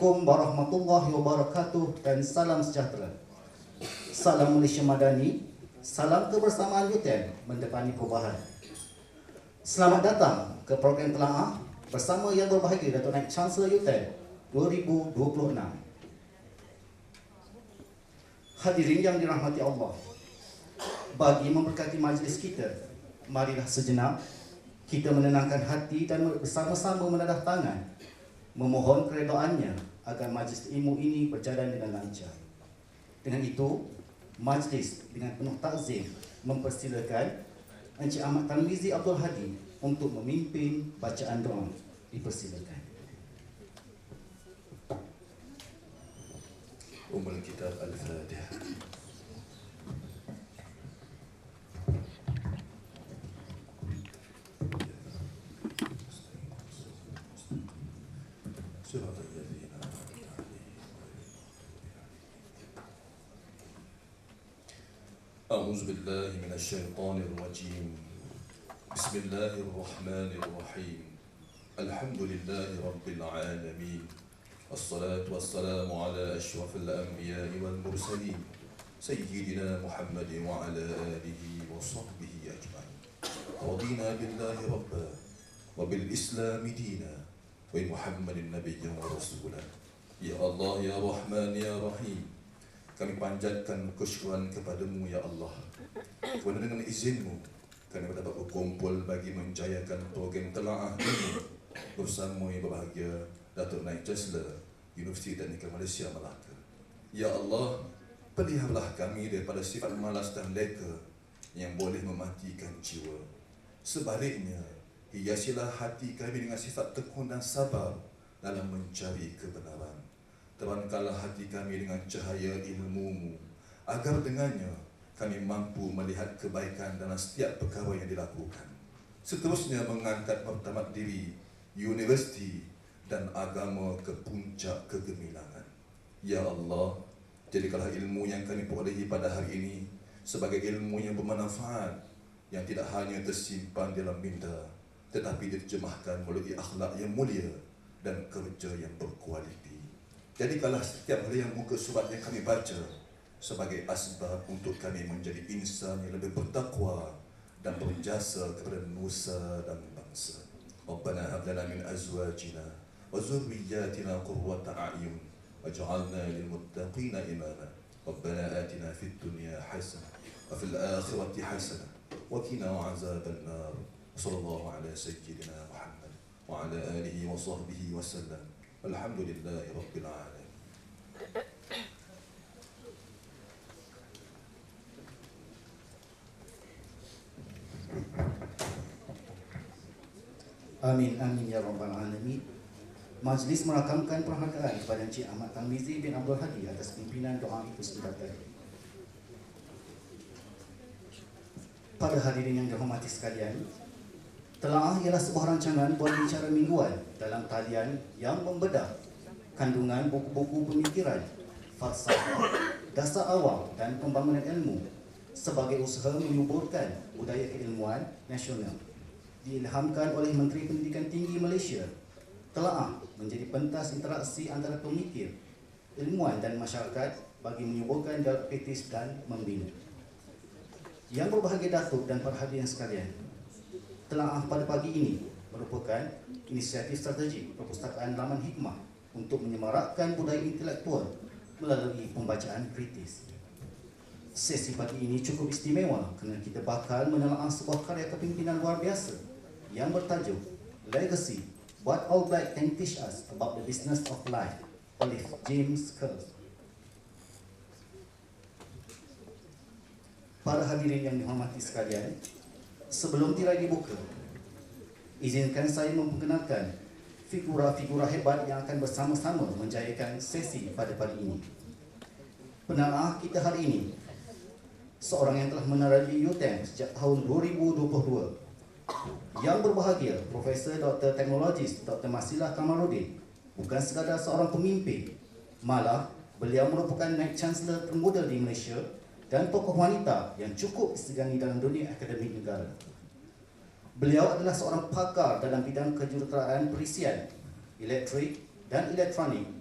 Assalamualaikum warahmatullahi wabarakatuh dan salam sejahtera. Salam Malaysia Madani, salam kebersamaan UTM mendepani perubahan. Selamat datang ke program telaah bersama yang berbahagia Datuk Naib Chancellor UTM 2026. Hadirin yang dirahmati Allah, bagi memberkati majlis kita, marilah sejenak kita menenangkan hati dan bersama-sama menadah tangan memohon keredoannya agar majlis ilmu ini berjalan dengan lancar. Dengan itu, majlis dengan penuh takzim mempersilakan Encik Ahmad Tarmizi Abdul Hadi untuk memimpin bacaan doa. Dipersilakan. Ummul Kitab Al-Fatihah. أعوذ بالله من الشيطان الرجيم. بسم الله الرحمن الرحيم. الحمد لله رب العالمين. الصلاة والسلام على أشرف الأنبياء والمرسلين سيدنا محمد وعلى آله وصحبه أجمعين. رضينا بالله ربا وبالإسلام دينا وبمحمد نبيا ورسولا. يا الله يا رحمن يا رحيم, kami panjatkan kesyukuran kepadamu ya Allah, kerana dengan izinmu kami dapat berkumpul bagi menjayakan program telaah ini bersama yang berbahagia Datuk Naib Chancellor Universiti Teknikal Malaysia Melaka. Ya Allah, peliharalah kami daripada sifat malas dan leka yang boleh mematikan jiwa. Sebaliknya, hiasilah hati kami dengan sifat tekun dan sabar dalam mencari kebenaran. Terangkanlah hati kami dengan cahaya ilmu-Mu, agar dengannya kami mampu melihat kebaikan dalam setiap perkara yang dilakukan. Seterusnya mengangkat martabat diri, universiti dan agama ke puncak kegemilangan. Ya Allah, jadikanlah ilmu yang kami perolehi pada hari ini sebagai ilmu yang bermanfaat, yang tidak hanya tersimpan dalam minda, tetapi diterjemahkan melalui akhlak yang mulia dan kerja yang berkualiti. Jadikanlah setiap harian muka surat yang kami baca sebagai asbab untuk kami menjadi insan yang lebih bertakwa dan berjasa kepada nusa dan bangsa. Rabbana hab lana min azwajina wa zurriyyatina qurrata a'yun waj'alna lil muttaqina imama. Rabbana atina fid dunya hasanah wa fil akhirati hasanah wa qina 'adzaban nar. Sallallahu ala sayyidina Muhammad wa ala alihi wa sahbihi wa sallam. Alhamdulillahi Rabbil Alamin. Amin, amin ya Rabbal Alamin. Majlis merakamkan penghargaan kepada Encik Ahmad Tarmizi bin Abdul Hadi atas pimpinan doa itu sebentar. Pada hadirin yang dihormati sekalian, telaah ialah sebuah rancangan buat bicara mingguan dalam talian yang membedah kandungan buku-buku pemikiran, falsafah, dasar awam dan pembangunan ilmu sebagai usaha menyuburkan budaya keilmuan nasional. Diilhamkan oleh Menteri Pendidikan Tinggi Malaysia, telaah menjadi pentas interaksi antara pemikir, ilmuwan dan masyarakat bagi menyuburkan dialog kritis dan membina. Yang berbahagia Datuk dan para hadirin sekalian, telaah pada pagi ini merupakan inisiatif strategi Perpustakaan Laman Hikmah untuk menyemarakkan budaya intelektual melalui pembacaan kritis. Sesi pagi ini cukup istimewa kerana kita bakal menelaah sebuah karya kepimpinan luar biasa yang bertajuk Legacy, What All Black Can Teach Us About the Business of Life oleh James Curls. Para hadirin yang dihormati sekalian, sebelum tirai dibuka, izinkan saya memperkenalkan figura-figura hebat yang akan bersama-sama menjayakan sesi pada pagi ini. Penelaah kita hari ini, seorang yang telah menerai UTM sejak tahun 2022. Yang berbahagia, Profesor Dr. Teknologis Dr. Masilah Kamarudin bukan sekadar seorang pemimpin, malah beliau merupakan Naib Chancellor termuda di Malaysia dan tokoh wanita yang cukup disegani dalam dunia akademik negara. Beliau adalah seorang pakar dalam bidang kejuruteraan perisian, elektrik dan elektronik,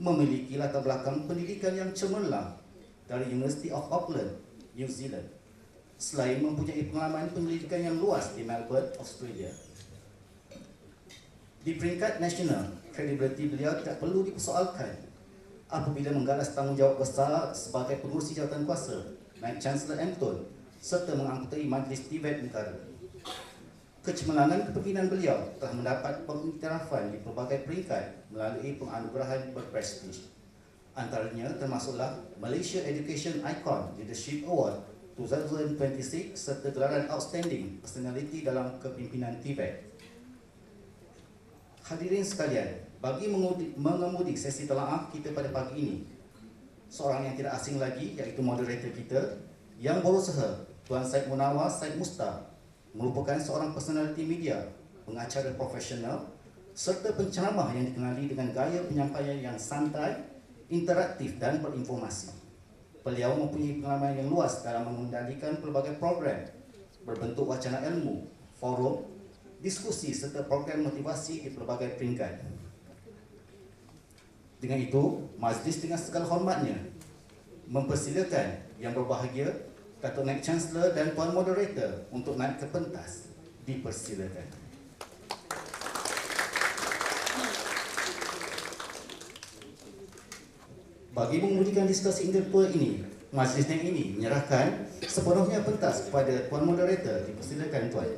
memiliki latar belakang pendidikan yang cemerlang dari University of Auckland, New Zealand, selain mempunyai pengalaman pendidikan yang luas di Melbourne, Australia. Di peringkat nasional, kredibiliti beliau tidak perlu dipersoalkan apabila menggalas tanggungjawab besar sebagai pengurusi jawatan kuasa, Naib Chancellor Anton, serta mengangkutai Majlis Tibet Negara. Kecemerlangan kepimpinan beliau telah mendapat pengiktirafan di pelbagai peringkat melalui penganugerahan berprestij. Antaranya termasuklah Malaysia Education Icon Leadership Award 2026 serta gelaran Outstanding Personality dalam Kepimpinan Tibet. Hadirin sekalian, bagi mengemudi sesi telaah kita pada pagi ini, seorang yang tidak asing lagi iaitu moderator kita yang berusaha, Tuan Syed Munawar Syed Mustar, merupakan seorang personaliti media, pengacara profesional serta penceramah yang dikenali dengan gaya penyampaian yang santai, interaktif dan berinformasi. Beliau mempunyai pengalaman yang luas dalam mengendalikan pelbagai program berbentuk wacana ilmu, forum, diskusi serta program motivasi di pelbagai peringkat. Dengan itu, majlis dengan segala hormatnya mempersilakan yang berbahagia Datuk Naib Chancellor dan Tuan Moderator untuk naik ke pentas. Dipersilakan. Bagi mengemudikan diskusi intelektual ini, majlis yang ini menyerahkan sepenuhnya pentas kepada Tuan Moderator. Dipersilakan Tuan.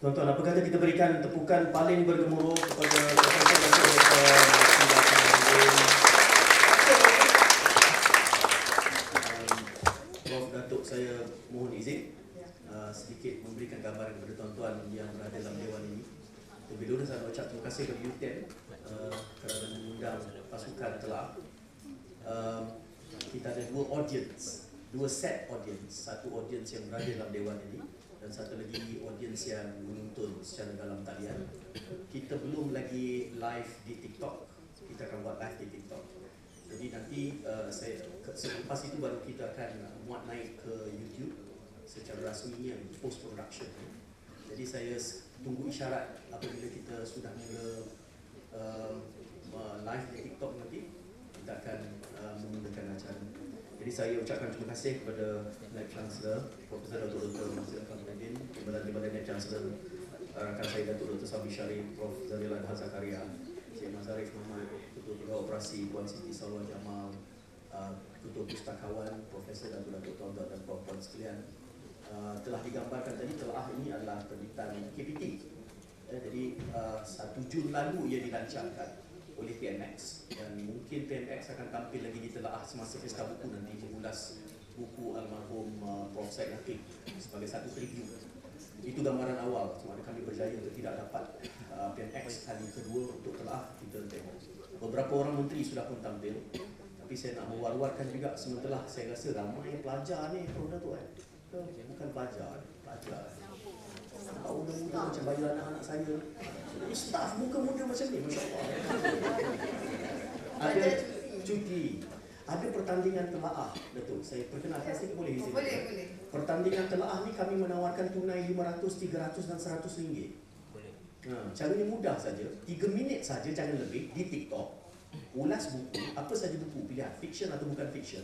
Tuan-tuan, apa kata kita berikan tepukan paling bergemuruh kepada Profesor Dr. Prof. Datuk, saya mohon izin sedikit memberikan gambaran kepada tuan-tuan yang berada dalam dewan ini. Terlebih dahulu saya ucap terima kasih kepada UTM kerana mengundang pasukan telah. Kita ada dua set audience, satu audience yang berada dalam dewan ini dan satu lagi audiens yang menonton secara dalam talian. Kita belum lagi live di TikTok. Kita akan buat live di TikTok. Jadi nanti selepas itu baru kita akan muat naik ke YouTube secara rasminya post production. Jadi saya tunggu isyarat apabila kita sudah mula live di TikTok nanti, kita akan memulakan acara. Jadi saya ucapkan terima kasih kepada Naib Chancellor Profesor Dr. Mazil Kamudin, kepada Naib Chancellor rakan saya Datuk Dr. Sabi Sharif, Prof. Zalil Adha Zakaria, Cik Mazarif Muhammad, Ketua Pegawai Operasi Puan Siti Salwa Jamal, Ketua Pustakawan Profesor Datuk Tuan-tuan dan Puan-puan sekalian. Telah digambarkan tadi, telah ini adalah terbitan KPT. Jadi 1 Jun lalu ia dilancarkan oleh PMX dan mungkin PMX akan tampil lagi di telaah semasa pesta buku nanti mengulas buku almarhum Prof. Syed Nakib sebagai satu preview. Itu gambaran awal, cuma kami berjaya untuk tidak dapat PMX kali kedua untuk telaah kita tengok. Beberapa orang menteri sudah pun tampil, tapi saya nak mewar-warkan juga sementara saya rasa ramai pelajar ni Prof. Datuk bukan pelajar. Muda-muda macam baju anak-anak saya. Staff muka muda macam ni, Masya Allah. Ada cuti. Ada pertandingan telaah, Datuk. Saya perkenalkan sikit, boleh izin? Boleh. Pertandingan telaah ni kami menawarkan tunai 500, 300 dan 100 ringgit. Caranya mudah saja. 3 minit saja, jangan lebih, di TikTok. Ulas buku, apa saja buku pilihan, fiction atau bukan fiction.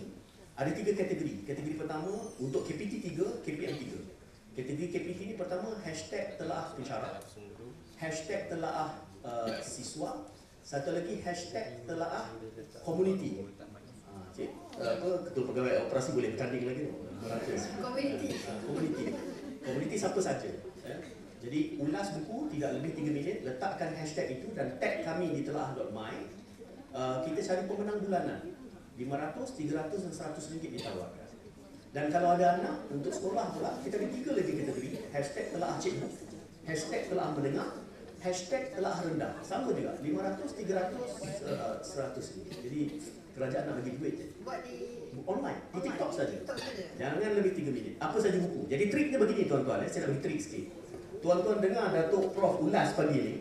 Ada 3 kategori. Kategori pertama untuk KPT 3, KPM 3. Kategori KPT ini pertama hashtag telaah pensyarah, hashtag telaah siswa, satu lagi hashtag telaah community. Cik, Ketua Pegawai Operasi boleh bertanding lagi? Community siapa saja. Jadi ulas buku tidak lebih 3 minit, letakkan hashtag itu dan tag kami di telaah.my. Kita cari pemenang bulanan 500, 300 dan 100 ringgit ditawarkan. Dan kalau ada anak untuk sekolah pula, kita ada 3 lagi kategori. Hashtag telaah cikgu, hashtag telaah mendengar, hashtag telaah rendah. Sama juga, 500, 300, 100 ringgit. Jadi kerajaan nak bagi duit je. Buat di online, di TikTok saja. TikTok saja. Jangan lebih 3 minit. Apa saja buku. Jadi triknya begini tuan-tuan, saya nak bagi trik sikit. Tuan-tuan dengar Datuk Prof ulas pagi ni,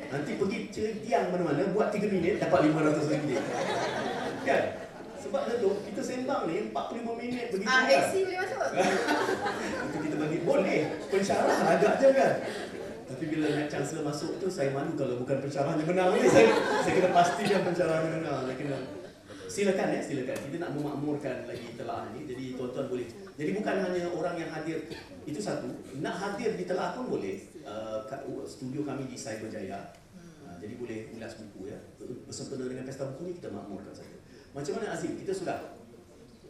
nanti pergi tiang mana-mana, buat 3 minit, dapat 500 ringgit. Kan? Sebab Datuk, kita sembang ni 45 minit begitu kan? AC boleh masuk? Itu kita bagi, boleh. Pensyarah agak je kan? Tapi bila Naib Chancellor masuk tu, saya malu kalau bukan pensyarah yang menang ni. Saya kena pastikan pensyarah yang menang. Saya kena. Silakan ya, silakan. Kita nak memakmurkan lagi telaah ni. Jadi tuan-tuan boleh. Jadi bukan hanya orang yang hadir itu satu, nak hadir di telaah pun boleh. Studio kami di Cyberjaya. Jadi boleh ulas buku ya. Bersempena dengan pesta buku ni kita makmurkan saja. Macam mana Azim? Kita sudah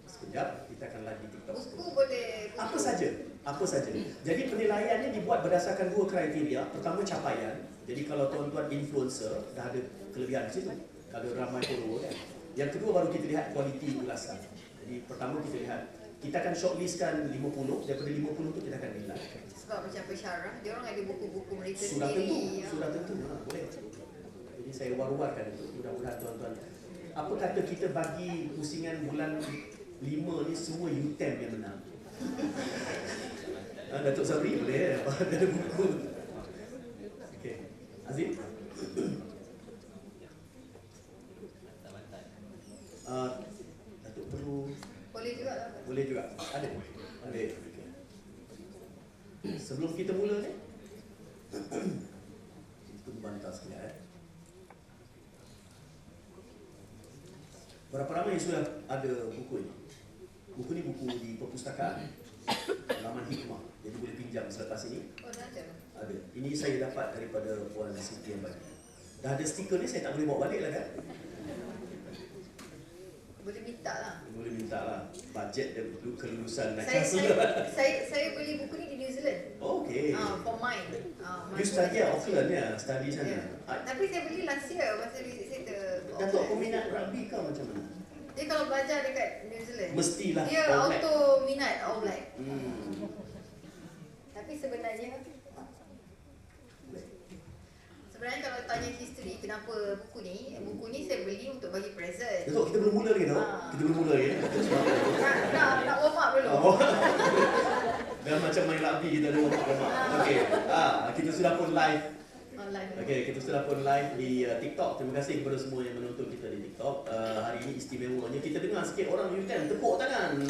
sekejap kita akan live di TikTok. Buku boleh. Apa saja? Apa saja. Jadi penilaiannya dibuat berdasarkan dua kriteria. Pertama capaian. Jadi kalau tuan-tuan influencer dah ada kelebihan di situ. Kalau ramai follower kan. Yang kedua baru kita lihat kualiti ulasan. Jadi pertama kita lihat, kita akan shortlistkan 50, daripada 50 tu kita akan nilai. Sebab macam pensyarah, dia orang ada buku-buku mereka Sudah sendiri. tentu, sudah tentu. Boleh. Jadi saya war-warkan itu. Mudah-mudahan tuan-tuan. Apa kata kita bagi pusingan bulan 5 ni semua UTM yang menang. Datuk Sabri boleh ada buku. Okey. Azim. Datuk perlu. Boleh juga lah. Boleh juga. Ada. Ada. Okay. Sebelum kita mula ni. Kita bantah sekejap. Berapa ramai yang sudah ada buku ini? Buku ni buku di perpustakaan Laman Hikmah. Jadi boleh pinjam selepas ini. Oh, dah ada. Ada. Ini saya dapat daripada Puan Siti yang bagi. Dah ada stiker ni, saya tak boleh bawa balik lah kan? Boleh minta lah. Boleh minta lah. Bajet dan kelulusan nak Saya beli buku ni di New Zealand. Okay. For mine. You study at Auckland ya? Study sana? Yeah. Tapi saya beli last year masa visit saya ke Datuk Auckland. peminat rugby kau macam mana? Dia kalau belajar dekat New Zealand, Mestilah dia All Black. auto minat All Black. Tapi sebenarnya kalau tanya history kenapa buku ni saya beli untuk bagi present. Datuk, kita belum mula lagi tau? Kita belum mula lagi. Nak warm up dulu. Dan macam main rugby kita ada warm up. Okay. Kita sudah pun live. Online. Okay, kita sudah pun live di TikTok. Terima kasih kepada semua yang menonton kita di TikTok. Hari ini istimewanya kita dengar sikit orang UTM tepuk tangan.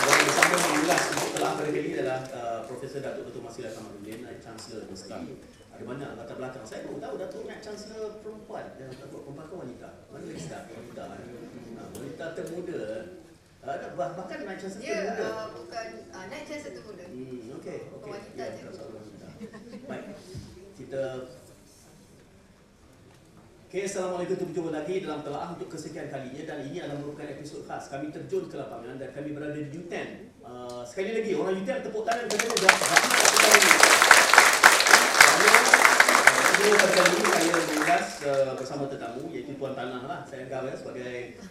Dan bersama mengulas untuk telah pada kali ini adalah Profesor Datuk Dr. Masila Kamarudin, Naib Chancellor Universiti. Ada banyak latar belakang. Saya baru tahu Datuk Naib Chancellor perempuan. Perempuan ke wanita? Mana lagi tak? Wanita. Wanita termuda. Bahkan Naib Chancellor termuda. Bukan Naib Chancellor termuda. Okey. Wanita je. Baik. Kita Okay, Assalamualaikum, berjumpa lagi dalam telaah untuk kesekian kalinya dan ini adalah merupakan episod khas. Kami terjun ke lapangan dan kami berada di UTM. Sekali lagi, orang UTM tepuk tangan kepada berapa? Sebelum pada kali ini saya mengulas bersama tetamu iaitu Tuan Tanah lah. Saya anggap sebagai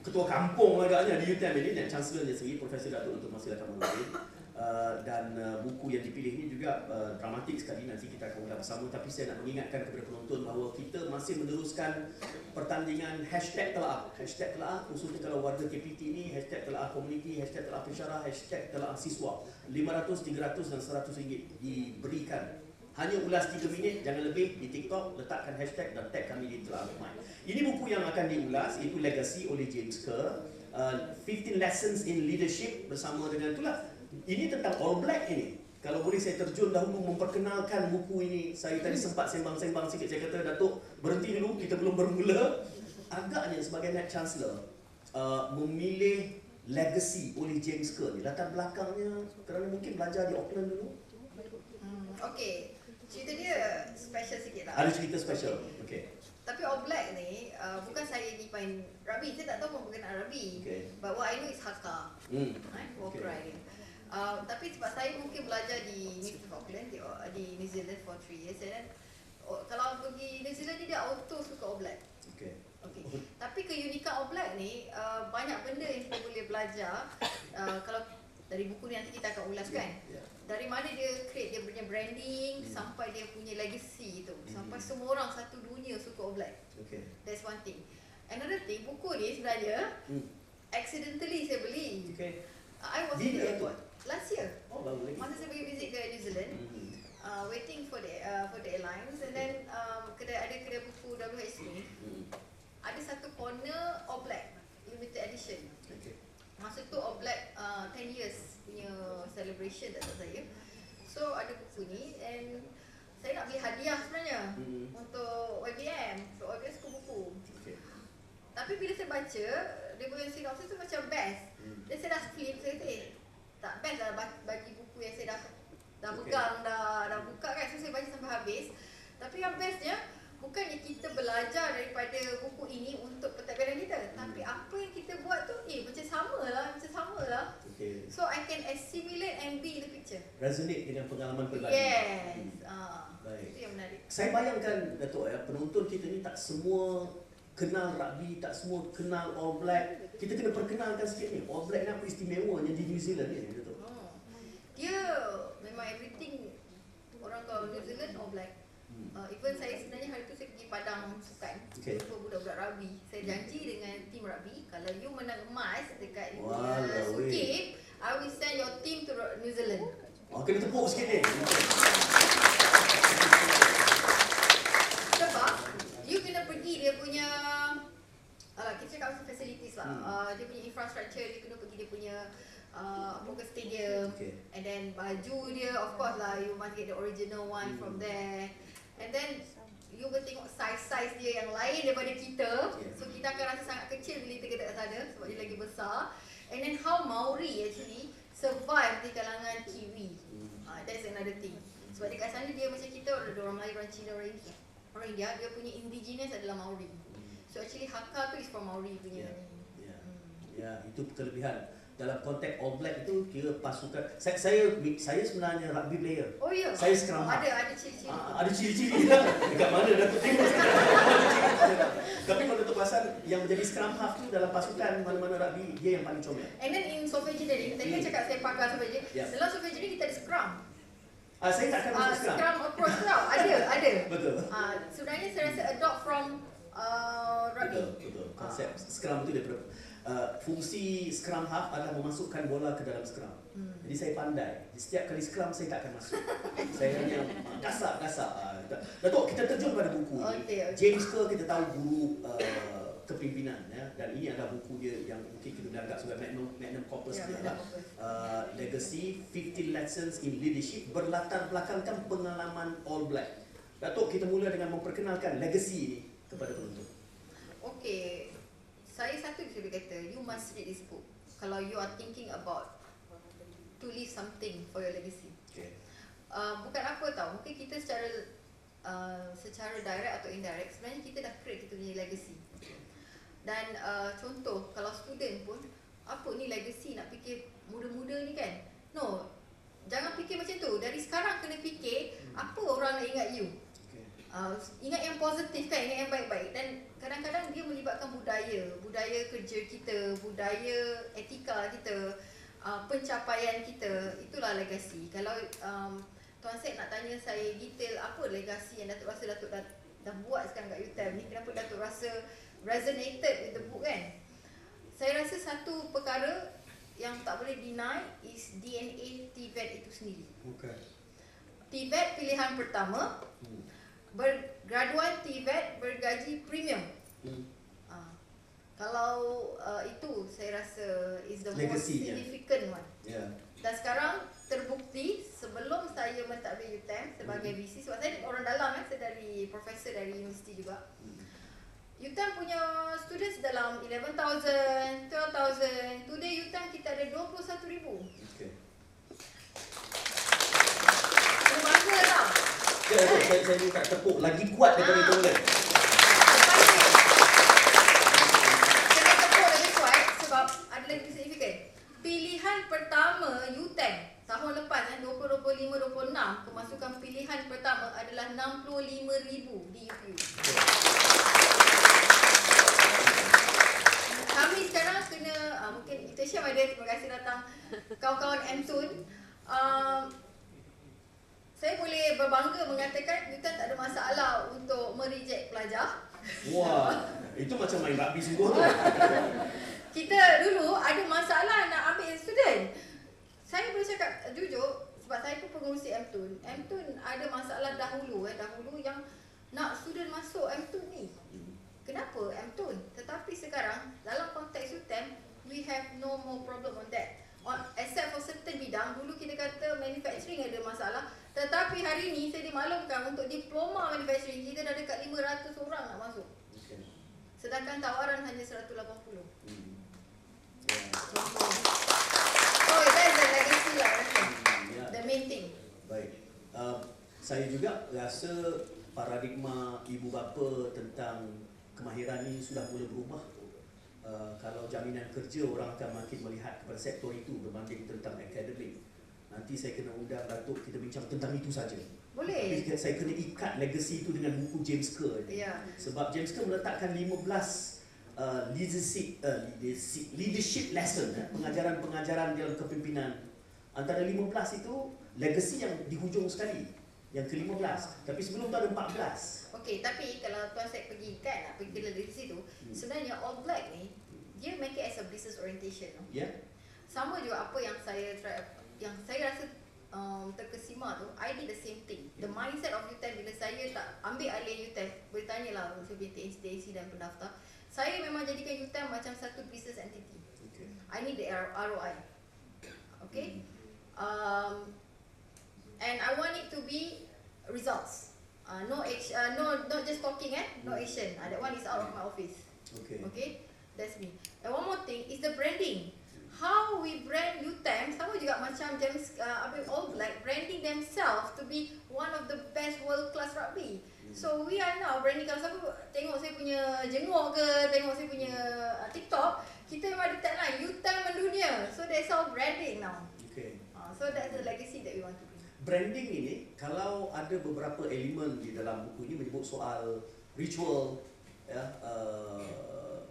ketua kampung agaknya di UTM ini dan Chancellor-nya sendiri Profesor Datuk Dr. Masila Kamarudin. Dan buku yang dipilih ini juga dramatik sekali, nanti kita akan ulas bersama. Tapi saya nak mengingatkan kepada penonton bahawa kita masih meneruskan pertandingan hashtag telaah. Hashtag telaah khususnya kalau warga KPT ini, hashtag telaah komuniti, hashtag telaah pensyarah, hashtag telaah siswa. 500, 300 dan 100 ringgit diberikan. Hanya ulas 3 minit, jangan lebih. Di TikTok letakkan hashtag dan tag kami di Telaah Rumai. Ini buku yang akan diulas, iaitu Legacy oleh James Kerr, 15 Lessons in Leadership bersama dengan itulah. Ini tentang All Black ini. Kalau boleh saya terjun dahulu memperkenalkan buku ini. Saya tadi sempat sembang-sembang sikit. Saya kata, Datuk, berhenti dulu, kita belum bermula. Agaknya sebagai Naib Chancellor, memilih Legacy oleh James Kerr ni. Latar belakangnya kerana mungkin belajar di Auckland dulu. Okey. Cerita dia special sikit lah. Ada cerita special. Okey. Tapi All Black ni, bukan saya ni main rugby. Saya tak tahu pun berkenaan rugby. Okay. But what I know is haka. War cry dia. Tapi sebab saya mungkin belajar di University of Auckland, di New Zealand for 3 years. Dan kalau pergi New Zealand ni dia auto suka All Black. Okay. Tapi keunikan All Black ni, banyak benda yang kita boleh belajar. Kalau dari buku ni nanti kita akan ulaskan. Dari mana dia create dia punya branding sampai dia punya legacy tu. Sampai semua orang satu dunia suka All Black. Okay. That's one thing. Another thing, buku ni sebenarnya accidentally saya beli. Okay. I was in the airport last year. Oh, baru lagi. Masa saya pergi visit ke New Zealand, waiting for the airlines, and then ada kedai buku WH ni, ada satu corner All Black limited edition. Okay. Masa tu All Black 10 years punya celebration tak tahu saya. So ada buku ni and saya nak beli hadiah sebenarnya untuk YBM, untuk YBM School Buku. Okay. Tapi bila saya baca, dia punya sinopsis tu macam best. Dan saya dah flip, saya kata tak best lah bagi buku yang saya dah pegang, dah buka kan. So saya baca sampai habis. Tapi yang bestnya, bukannya kita belajar daripada buku ini untuk pentadbiran kita, tapi apa yang kita buat tu macam sama lah. Okay. So I can assimilate and be in the picture. Resonate dengan pengalaman pribadi. Yes. Baik. Itu yang menarik. Saya bayangkan Datuk, penonton kita ni tak semua kenal rugby, tak semua kenal All Black. Kita kena perkenalkan sikit ni. All Black ni apa istimewanya di New Zealand ni, Datuk? Dia memang everything orang kau New Zealand All Black. Even saya sebenarnya hari tu saya pergi padang sukan jumpa budak-budak rugby. Saya janji dengan tim rugby, kalau you menang emas dekat Sukip, I will send your team to New Zealand. Kena tepuk sikit ni. Sebab you kena pergi dia punya kita cakap pasal facilities lah. Dia punya infrastructure, you kena pergi dia punya stadium, and then baju dia, of course lah, you must get the original one from there. And then you boleh tengok size dia yang lain daripada kita. So kita akan rasa sangat kecil bila kita dekat sana sebab dia lagi besar. And then how Maori actually survive di kalangan Kiwi. That's another thing. Sebab dekat sana dia macam kita, ada orang Melayu, orang Cina, orang India, dia punya indigenous adalah Maori. So actually Hakka tu is from Maori punya ni. Ya, itu kelebihan. Dalam konteks All Black itu kira pasukan. Saya sebenarnya rugby player. Oh ya. Saya scrum half. Ada ciri-ciri. Ada ciri-ciri. Dekat mana Datuk tengok? Tapi kalau Datuk perasan yang menjadi scrum half tu dalam pasukan mana-mana rugby, dia yang paling comel. And then in Sofa Engineering, tadi kan cakap saya pakar Sofa Engineering. Dalam Sofa Engineering kita ada scrum. Saya tak akan masuk scrum. Scrum approach tau. Ada. Betul. Sebenarnya saya rasa adopt from rugby. Betul. Konsep scrum itu daripada fungsi scrum half adalah memasukkan bola ke dalam scrum. Jadi saya pandai. Setiap kali scrum saya tak akan masuk. Saya hanya gasak. Datuk, kita terjun pada buku ni. James Kerr kita tahu guru kepimpinan, ya, dan ini adalah buku dia yang mungkin kita boleh anggap sebagai magnum opus dia lah. Legacy 15 Lessons in Leadership, berlatar belakangkan pengalaman All Black. Datuk, kita mula dengan memperkenalkan legacy ini kepada penonton. Okay. Saya satu bisa berkata, you must read this book kalau you are thinking about to leave something for your legacy. Bukan apa tau, mungkin kita secara direct atau indirect sebenarnya kita dah create kita punya legacy. Dan contoh, kalau student pun, apa ni legacy, nak fikir muda-muda ni kan? No, jangan fikir macam tu. Dari sekarang kena fikir apa orang nak ingat you. Ingat yang positif kan, ingat yang baik-baik. Dan kadang-kadang dia melibatkan budaya kerja kita, budaya etika kita, pencapaian kita. Itulah legasi. Kalau Tuan Syed nak tanya saya detail apa legasi yang Datuk rasa Datuk dah buat sekarang kat UTM ni, kenapa Datuk rasa resonated with the book kan? Saya rasa satu perkara yang tak boleh deny is DNA TVET itu sendiri. TVET pilihan pertama, bergraduan TVET bergaji premium. Kalau itu saya rasa is the legacy most significant one. Dan sekarang terbukti sebelum saya mentadbir UTM sebagai VC, sebab saya orang dalam saya dari profesor dari universiti juga. UTM punya students dalam 11,000, 12,000. Today UTM kita ada 21,000. Bangga tau. Saya minta tepuk lagi kuat daripada itu kan. Saya tepuk lagi kuat sebab ada lagi signifikan. Pilihan pertama UTM tahun lepas 2025-26, kemasukan pilihan pertama adalah 65,000 di UPU. Kami sekarang kena mungkin kita share ada, terima kasih datang kawan-kawan MTUN. Saya boleh berbangga mengatakan UTM tak ada masalah untuk mereject pelajar. Wah, itu macam main rugby sungguh tu. Kita dulu ada masalah nak ambil student. Saya boleh cakap jujur sebab saya pun pengurusi MTUN. MTUN ada masalah dahulu yang nak student masuk MTUN ni. Kenapa MTUN? Tetapi sekarang dalam konteks UTM, we have no more problem on that. Except for certain maklumkan untuk diploma manufacturing kita dah dekat 500 orang nak masuk. Okay. Sedangkan tawaran hanya 180. Yeah. So that's the legacy lah rasa. Yeah. The main thing. Baik. Saya juga rasa paradigma ibu bapa tentang kemahiran ini sudah mula berubah. Kalau jaminan kerja, orang akan makin melihat kepada sektor itu berbanding tentang akademik. Nanti saya kena undang Datuk, kita bincang tentang itu saja. Boleh. Tapi saya kena ikat legacy itu dengan buku James Kerr. Ya. Sebab James Kerr meletakkan 15 leadership lesson, pengajaran-pengajaran dalam kepimpinan. Antara 15 itu legacy yang di hujung sekali, yang ke-15. Tapi sebelum tu ada 14. Okey, tapi kalau tuan saya pergi kan, nak pergi ke legacy tu, sebenarnya All Black ni dia make it as a business orientation. Ya. Yeah? Sama juga apa yang saya try, yang saya rasa terkesima tu, I did the same thing. The mindset of UTM bila saya tak ambil alih UTM, boleh tanyalah untuk TNC dan pendaftar, saya memang jadikan UTM macam satu business entity. Okay. I need the ROI. Okay? And I want it to be results. Not just talking, no action. That one is out of my office. Okay. Okay, that's me. And one more thing is the branding. How we brand UTM sama juga macam James All Black branding themselves to be one of the best world class rugby. So we are now branding. Kalau siapa tengok saya punya jenguk ke, tengok saya punya TikTok, kita memang ada tagline UTM mendunia. So that's our branding now. Okay. So that's the legacy that we want to bring. Branding ini, kalau ada beberapa elemen di dalam buku ini menyebut soal ritual, ya,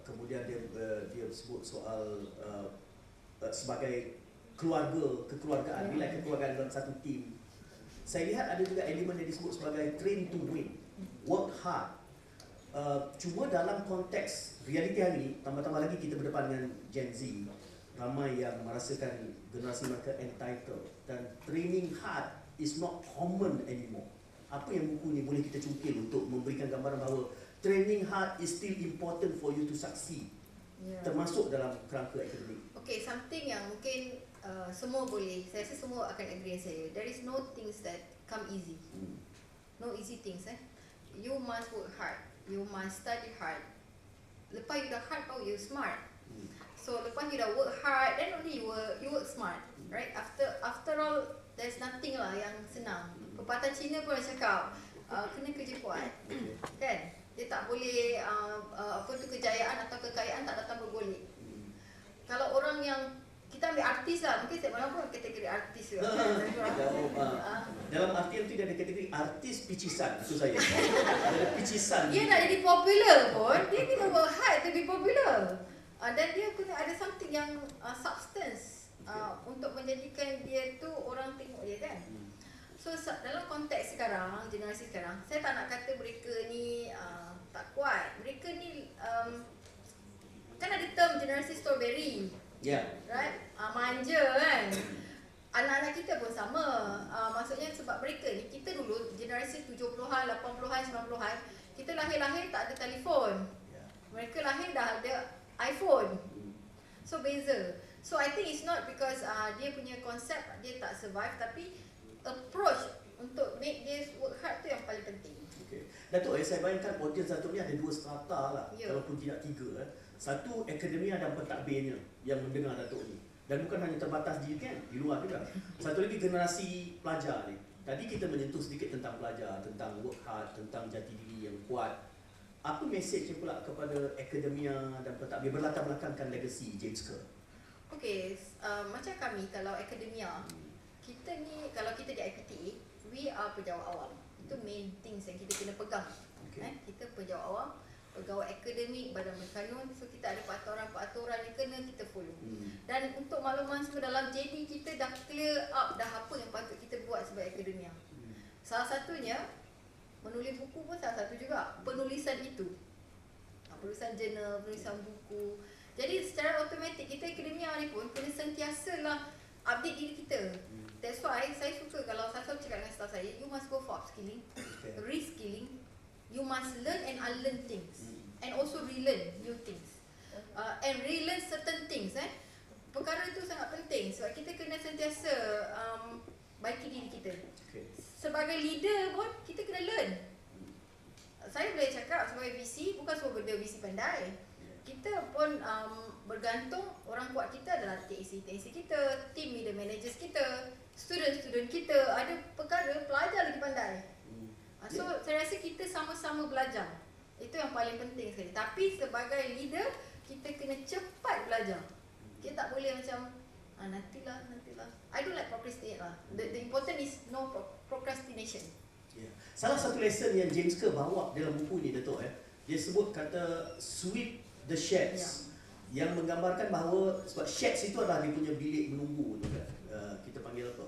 kemudian dia sebut soal sebagai kekeluargaan, nilai kekeluargaan dalam satu tim. Saya lihat ada juga elemen yang disebut sebagai train to win, work hard. Cuma dalam konteks realiti hari ini, tambah-tambah lagi kita berdepan dengan Gen Z, ramai yang merasakan generasi mereka entitled, dan training hard is not common anymore. Apa yang buku ni boleh kita cungkil untuk memberikan gambaran bahawa training hard is still important for you to succeed, termasuk dalam kerangka akademik. Okay, something yang mungkin semua boleh, saya rasa semua akan agree dengan saya. There is no things that come easy. No easy things. You must work hard. You must study hard. Lepas you dah hard, baru you smart. So lepas you dah work hard, then only you work smart, right? After all, there's nothing lah yang senang. Pepatah Cina pun dah cakap, kena kerja kuat, kan? Dia tak boleh kejayaan atau kekayaan tak datang bergolek. Kalau orang yang kita ambil artis lah, mungkin saya malam pun kategori artis juga. Dalam artian tu dia ada kategori artis picisan, maksud saya. Ada picisan. Dia nak jadi popular pun, dia kena work hard to be popular. Dan dia kena ada something yang substance untuk menjadikan dia tu orang tengok dia, kan. So dalam konteks sekarang, generasi sekarang, saya tak nak kata mereka ni tak kuat. Mereka ni kan ada term generasi strawberry. Ya. Right? Manja, kan. Anak-anak kita pun sama. Maksudnya sebab mereka ni, kita dulu generasi 70-an, 80-an, 90-an, kita lahir-lahir tak ada telefon. Mereka lahir dah ada iPhone. So beza. So I think it's not because dia punya konsep dia tak survive, tapi approach untuk make dia work hard tu yang paling penting. Okay. Datuk, saya bayangkan audience Datuk ni ada dua strata lah, kalaupun tidak tiga. Satu, akademia dan pentadbirnya yang mendengar Datuk ni. Dan bukan hanya terbatas di luar juga. Satu lagi generasi pelajar ni. Tadi kita menyentuh sedikit tentang pelajar, tentang work hard, tentang jati diri yang kuat. Apa mesej pula kepada akademia dan pentadbir berlatar belakangkan legacy James Kerr? Okay, macam kami kalau akademia, kita ni kalau kita di IPTA, we are pejawat awam. Itu main things yang kita kena pegang. Okay. Kita pejawat awam, pegawai akademik, badan berkanun, so kita ada peraturan-peraturan yang kena kita follow. Dan untuk makluman semua dalam JD kita dah clear up dah apa yang patut kita buat sebagai akademia. Salah satunya menulis buku pun salah satu juga, penulisan itu. Penulisan jurnal, penulisan buku. Jadi secara automatik kita akademia ni pun kena sentiasalah update diri kita. That's why saya suka kalau saya selalu cakap dengan staff saya, you must go for upskilling, reskilling. You must learn and unlearn things, and also relearn new things, and relearn certain things. Perkara itu sangat penting sebab kita kena sentiasa baiki diri kita. sebagai leader pun kita kena learn. Saya boleh cakap sebagai VC, bukan semua benda VC pandai. Kita pun bergantung, orang kuat kita adalah TAC kita, team leader managers kita, student kita, ada perkara pelajar lagi pandai. So saya rasa kita sama-sama belajar. Itu yang paling penting sekali. Tapi sebagai leader, kita kena cepat belajar. Kita tak boleh macam nantilah. I don't like procrastinate lah. The important is no procrastination. Salah satu lesson yang James Kerr bawa dalam buku ni Datuk, dia sebut kata sweep the sheds, yang menggambarkan bahawa sebab sheds itu adalah dia punya bilik menunggu tu kan. Kita panggil apa?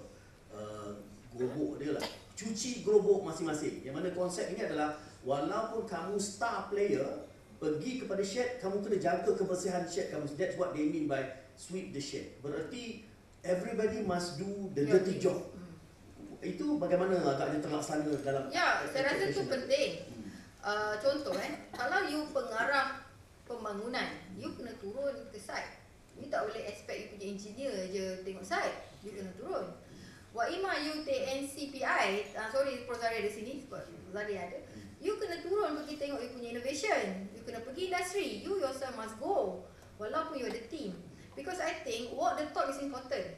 Gerobok dia lah. Cuci gerobok masing-masing. Yang mana konsep ini adalah walaupun kamu star player, pergi kepada shed, kamu kena jaga kebersihan shed kamu. That's what they mean by sweep the shed. Berarti everybody must do the dirty job. Itu bagaimana agaknya terlaksana dalam saya rasa itu penting. Contoh kalau you pengarah pembangunan, you kena turun ke site. You tak boleh expect you punya engineer je tengok site. You kena turun. Ima you TNCPI, sorry Prozari ada sini sebab Prozari ada. You kena turun pergi tengok you punya innovation. You kena pergi industri. You yourself must go. Walaupun you ada team. Because I think walk the talk is important.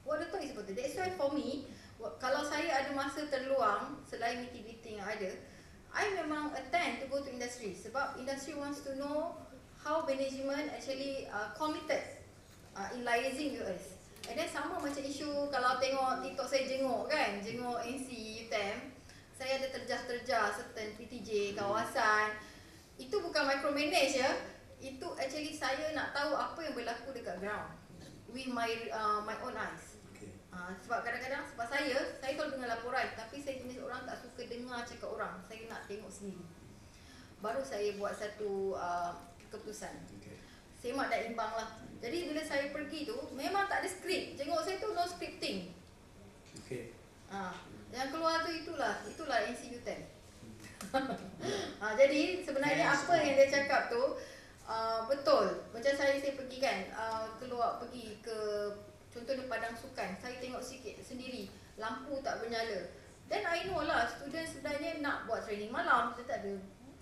Walk the talk is important. That's why for me, kalau saya ada masa terluang selain meeting-meeting yang ada, I memang attend to go to industry sebab industry wants to know how management actually committed in liaising with us. And then sama macam isu kalau tengok TikTok saya jenguk NC, UTM, saya ada terjah-terjah certain PTJ, kawasan. Itu bukan micromanage ya. Itu actually saya nak tahu apa yang berlaku dekat ground with my own eyes. Sebab kadang-kadang sebab saya selalu dengar laporan, tapi saya jenis orang tak suka dengar cakap orang. Saya nak tengok sendiri. Baru saya buat satu keputusan. Semak dan imbang lah. Jadi bila saya pergi tu, memang tak ada skrip. Tengok saya tu no scripting. Yang keluar tu itulah NCU10. Jadi sebenarnya apa yang dia cakap tu betul. Macam saya pergi kan, pergi ke contohnya Padang Sukan, saya tengok sikit sendiri, lampu tak bernyala. Then I know lah, student sebenarnya nak buat training malam, kita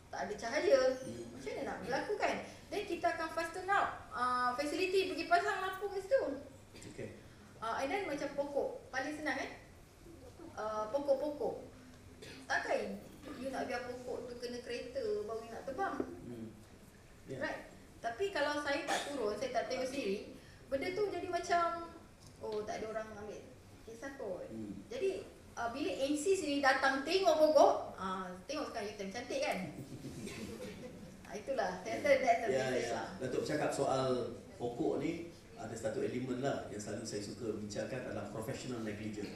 tak ada cahaya. Macam mana nak berlakukan? Then kita akan fasten up facility, pergi pasang lampu kat situ. And then macam pokok, paling senang pokok-pokok. Takkan you nak biar pokok tu kena kereta baru you nak tebang. Right? Tapi kalau saya tak turun, saya tak tengok sendiri, benda tu jadi macam tak ada orang ambil kisah kot. Jadi bila NC sini datang tengok pokok, tengok sekarang UTM cantik kan. Itulah, saya rasa that's the message lah. Datuk bercakap soal pokok ni, ada satu elemen lah yang selalu saya suka bincangkan adalah professional negligence.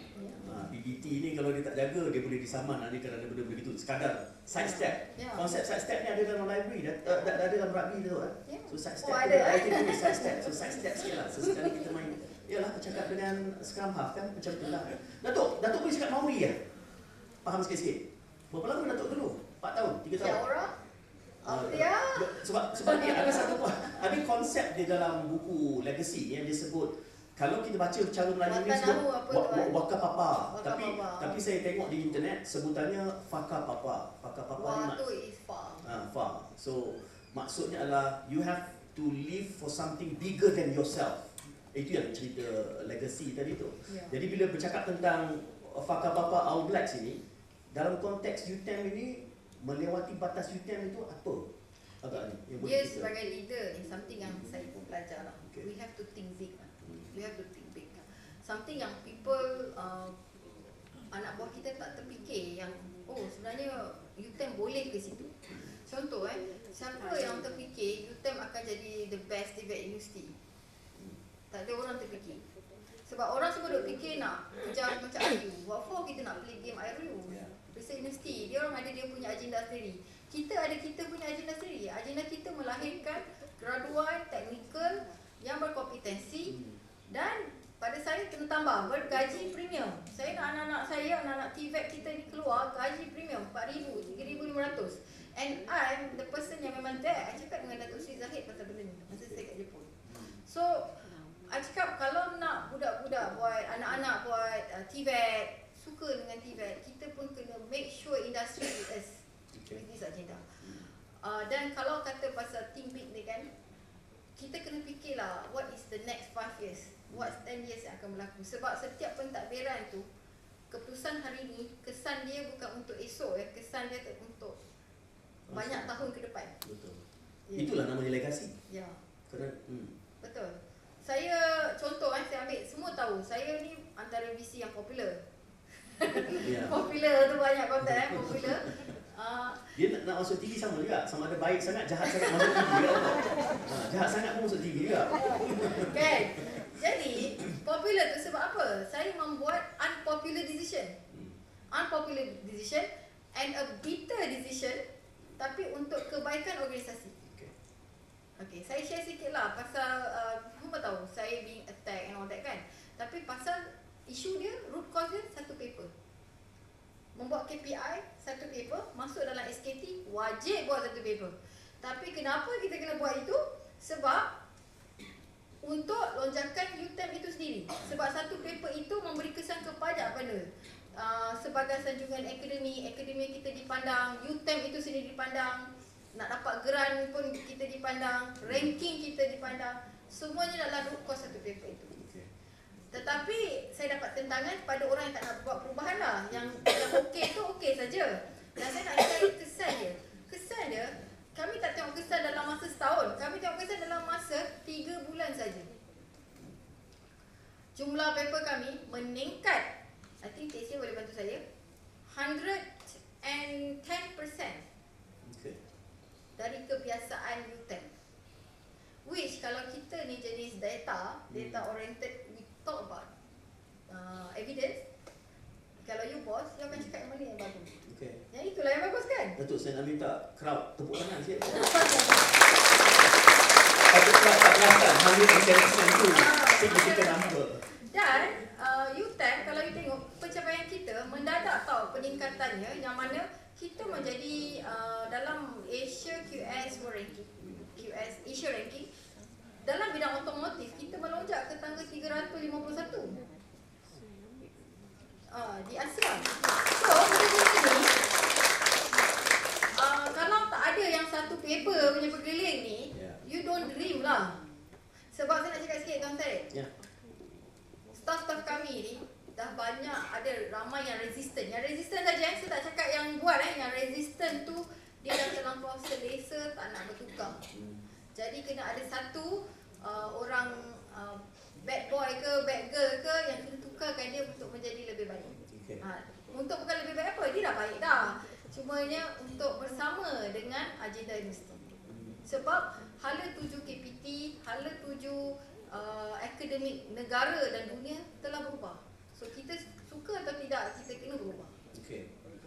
PBT ni kalau dia tak jaga, dia boleh disaman nanti kalau ada benda begitu. Sekadar side step. Konsep side step ni ada dalam library, ada dalam rugby tu. So side step tu ada side step. So side step sikit lah. So sekali kita main, yalah bercakap dengan scrum half kan macam tu lah. Datuk boleh cakap Maori ya? Faham sikit-sikit. Berapa lama Datuk dulu? 4 tahun? 3 tahun? Ya orang. Sebab dia ada ada konsep di dalam buku Legacy yang dia sebut, kalau kita baca cara Melayu ni sebut waka papa, tapi saya tengok di internet sebutannya faka papa. Faka papa ni tu is far. So maksudnya adalah you have to live for something bigger than yourself. Itu yang cerita Legacy tadi tu. Jadi bila bercakap tentang faka papa All Blacks ini, dalam konteks UTM ini, melewati batas UTM itu apa agaknya yang boleh dia kita sebagai leader ni something yang saya pun belajar lah. We have to think big lah. We have to think big lah. Something yang people anak buah kita tak terfikir yang sebenarnya UTM boleh ke situ. Contoh siapa yang terfikir UTM akan jadi the best debate university? Tak ada orang terfikir. Sebab orang semua duk fikir nak kejar macam IU. What for kita nak play game IU? Research University, dia orang ada dia punya agenda sendiri. Kita ada kita punya agenda sendiri. Agenda kita melahirkan graduan teknikal yang berkompetensi dan pada saya kena tambah bergaji premium. Saya nak anak-anak saya, anak-anak TVET kita ni keluar gaji premium 4,000, 3,500. And I'm the person yang memang there. I cakap dengan Datuk Sri Zahid pasal benda ni masa saya kat Jepun. So I cakap kalau nak budak-budak buat, anak-anak buat TVET, suka suka dengan TVET, kita pun kena make sure industry with us with this agenda. Dan kalau kata pasal team big ni kan, kita kena fikirlah what is the next 5 years, what's 10 years yang akan berlaku. Sebab setiap pentadbiran tu, keputusan hari ni, kesan dia bukan untuk esok ya, kesan dia untuk banyak tahun ke depan. Betul. Ya. Itulah namanya legasi. Ya. Keren. Betul. Saya contoh saya ambil, semua tahu saya ni antara VC yang popular. Ya. Popular tu banyak konten popular. Dia nak masuk TV sama juga. Sama ada baik sangat, jahat sangat masuk TV juga. Jahat sangat pun masuk TV juga. Kan? Jadi, popular tu sebab apa? Saya membuat unpopular decision. Unpopular decision and a bitter decision, tapi untuk kebaikan organisasi. Okay, saya share sikit lah pasal, semua tahu saya being attacked and all that kan. Tapi pasal isu dia, root cause dia, satu paper. Membuat KPI, satu paper, masuk dalam SKT, wajib buat satu paper. Tapi kenapa kita kena buat itu? Sebab untuk lonjakan UTEM itu sendiri. Sebab satu paper itu memberi kesan kepada benda. Sebagai sanjungan akademi kita dipandang, UTEM itu sendiri dipandang, nak dapat grant pun kita dipandang, ranking kita dipandang. Semuanya dalam root cause satu paper itu. Tetapi saya dapat tentangan pada orang yang tak nak buat perubahan lah. Yang okey tu okey saja. Dan saya nak cari kesan dia. Kesan dia, kami tak tengok kesan dalam masa setahun. Kami tengok kesan dalam masa 3 bulan saja. Jumlah paper kami meningkat. I think Tessie boleh bantu saya. 110% dari kebiasaan UTEM. Which kalau kita ni jenis data oriented, we talk about evidence. Kalau you boss, you akan cakap yang mana yang bagus. Yang itulah yang bagus kan? Datuk, saya nak minta crowd tepuk tangan sikit. Patut crowd tak perasan 110% tu signifikan number. Dan UTEM, kalau you tengok pencapaian kita mendadak tau peningkatannya, yang mana kita menjadi dalam Asia QS ranking, Asia ranking dalam bidang otomotif, kita melonjak ke tangga 351 di Asia. So benda ni kalau tak ada yang satu paper punya bergeling ni, you don't dream lah. Sebab saya nak cakap sikit Tuan Syed, staff-staff kami ni dah banyak, ada ramai yang resistant. Yang resistant saja, saya tak cakap yang buat yang resistant tu dia dah terlampau selesa, tak nak bertukar. Jadi kena ada satu orang bad boy ke bad girl ke yang kena tukarkan dia untuk menjadi lebih baik. Untuk bukan lebih baik apa, dia dah baik dah. Cumanya untuk bersama dengan agenda universiti. Sebab hala tuju KPT, hala tuju akademik negara dan dunia telah berubah. So kita suka atau tidak, kita kena berubah.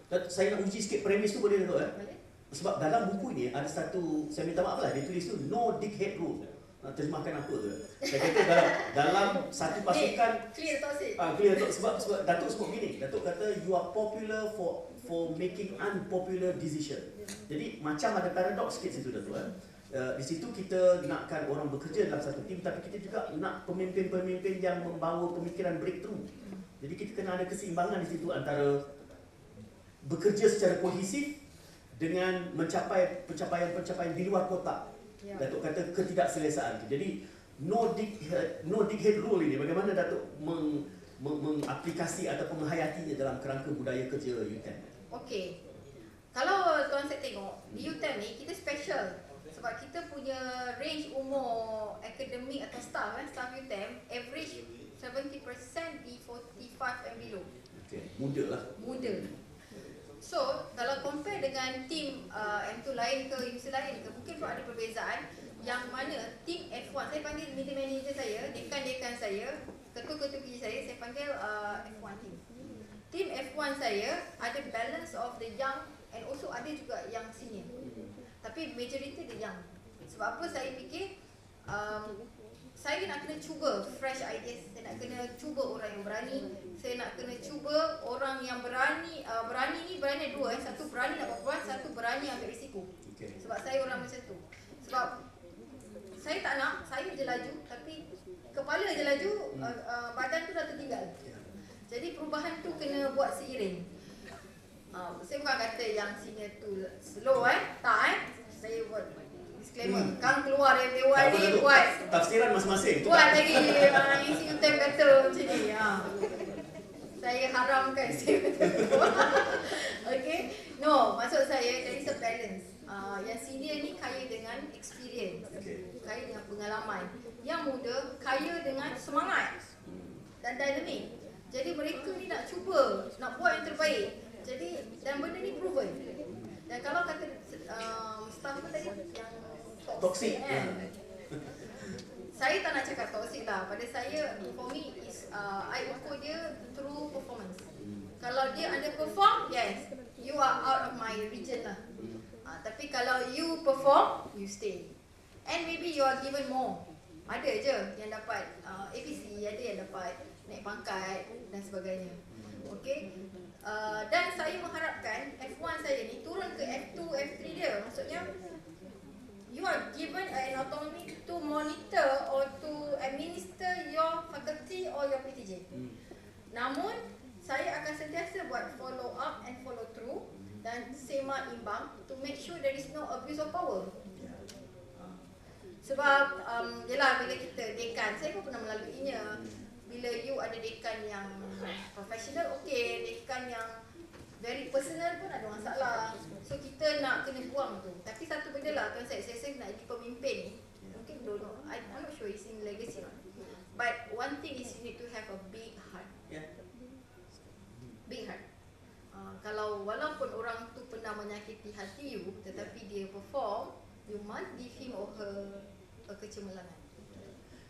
Dan saya nak uji sikit premis tu, boleh tak? Boleh? Sebab dalam buku ni ada satu, saya minta maaf lah, dia tulis tu no dickhead rule. Terjemahkan apa tu? Saya kata dalam satu pasukan clear tak sih? clear tak, sebab Datuk sebut gini. Datuk kata you are popular for making unpopular decision. Jadi macam ada paradoks sikit situ Datuk. Di situ kita nakkan orang bekerja dalam satu tim, tapi kita juga nak pemimpin-pemimpin yang membawa pemikiran breakthrough. Jadi kita kena ada keseimbangan di situ antara bekerja secara kohesif dengan mencapai pencapaian-pencapaian di luar kotak. Datuk kata ketidakselesaan. Jadi no dickhead rule ini, bagaimana Datuk mengaplikasi ataupun menghayatinya dalam kerangka budaya kerja UTEM? Okey. Kalau tuan saya tengok di UTEM ni kita special sebab kita punya range umur akademik atau staff UTEM average 70% di 45 and below. Muda lah. Muda. So, kalau compare dengan tim M2 lain ke universiti lain ke, mungkin pun ada perbezaan yang mana tim F1, saya panggil meeting manager saya, dekan-dekan saya, ketua-ketua PJ saya panggil F1 team. Tim F1 saya ada balance of the young and also ada juga yang senior. Tapi majority the young. Sebab apa saya fikir saya nak kena cuba fresh ideas, saya nak kena cuba orang yang berani, saya nak kena cuba orang yang berani. Berani ada dua, satu berani nak buat, satu berani ambil risiko. Sebab saya orang macam tu. Sebab saya tak nak, saya je laju, tapi kepala je laju, badan tu dah tertinggal. Jadi perubahan tu kena buat seiring. Saya bukan kata yang senior tu slow tak Saya buat disclaimer. Kan keluar dari dewan ni buat tafsiran masing-masing. buat lagi isi utem kata macam ni. Saya haramkan saya kata. Okay. No, maksud saya there is a balance. Yang senior ni kaya dengan experience, kaya dengan pengalaman. Yang muda kaya dengan semangat dan dinamik. Jadi mereka ni nak cuba, nak buat yang terbaik. Jadi dan benda ni proven. Dan kalau kata staff tu tadi yang Toxic. saya tak nak cakap toxic lah. Pada saya, for me is I ukur dia through performance. Kalau dia underperform, yes, you are out of my region lah. Tapi kalau you perform, you stay. And maybe you are given more. Ada je yang dapat APC, ada yang dapat naik pangkat dan sebagainya. Okay. Dan saya mengharapkan F1 saya ni turun ke F2, F3 dia. Maksudnya you are given an autonomy to monitor or to administer your faculty or your PTJ. Namun saya akan sentiasa buat follow up and follow through dan sema imbang to make sure there is no abuse of power. Sebab yelah bila kita dekan, saya pun pernah melaluinya. Bila you ada dekan yang professional, okay. Dekan yang very personal pun ada masalah. So kita nak kena buang tu. Tapi satu benda lah tuan saya nak jadi pemimpin ni. Mungkin don't know, I'm not sure it's in legacy or not. But one thing is you need to have a big heart. Big heart. Kalau walaupun orang tu pernah menyakiti hati you, tetapi dia perform, you must give him or her a kecemerlangan.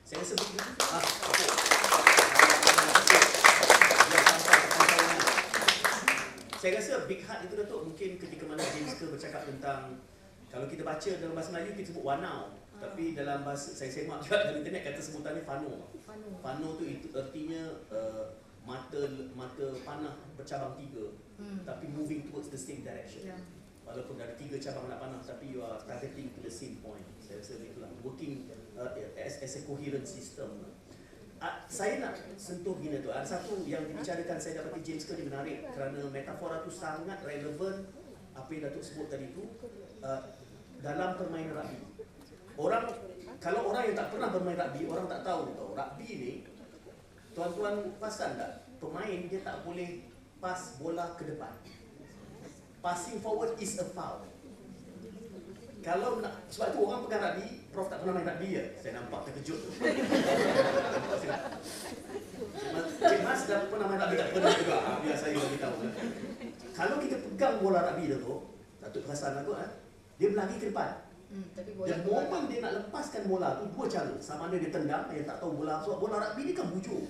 Saya rasa begitu. Saya rasa big heart itu Datuk mungkin ketika mana James Kerr bercakap tentang, kalau kita baca dalam bahasa Melayu kita sebut wanau, tapi dalam bahasa saya semak juga dalam internet kata sebutannya fano. Fano tu itu artinya mata panah bercabang tiga, tapi moving towards the same direction. Walaupun ada 3 cabang nak panah, tapi you are targeting to the same point. Saya rasa itulah working as a coherent system. Saya nak sentuh gini tu. Ada satu yang dibicarakan saya dapati James Kerr ni menarik kerana metafora tu sangat relevan apa yang Datuk sebut tadi tu dalam permainan rugby. Kalau orang yang tak pernah bermain rugby, orang tak tahu rugby ni, tuan-tuan perasan tak? Pemain dia tak boleh pas bola ke depan. Passing forward is a foul. Kalau nak, sebab tu orang pegang rugby, Prof tak pernah main rugby ya. Saya nampak terkejut tu. Cik Mas dah pernah main rugby, tak pernah juga. Biar saya bagi tahu. Kalau kita pegang bola rugby tu, Datuk perasan aku dia berlari ke depan. Dan moment dia nak lepaskan bola tu, dua cara. Sama ada dia tendang, yang tak tahu bola. Sebab bola rugby ni kan bujur.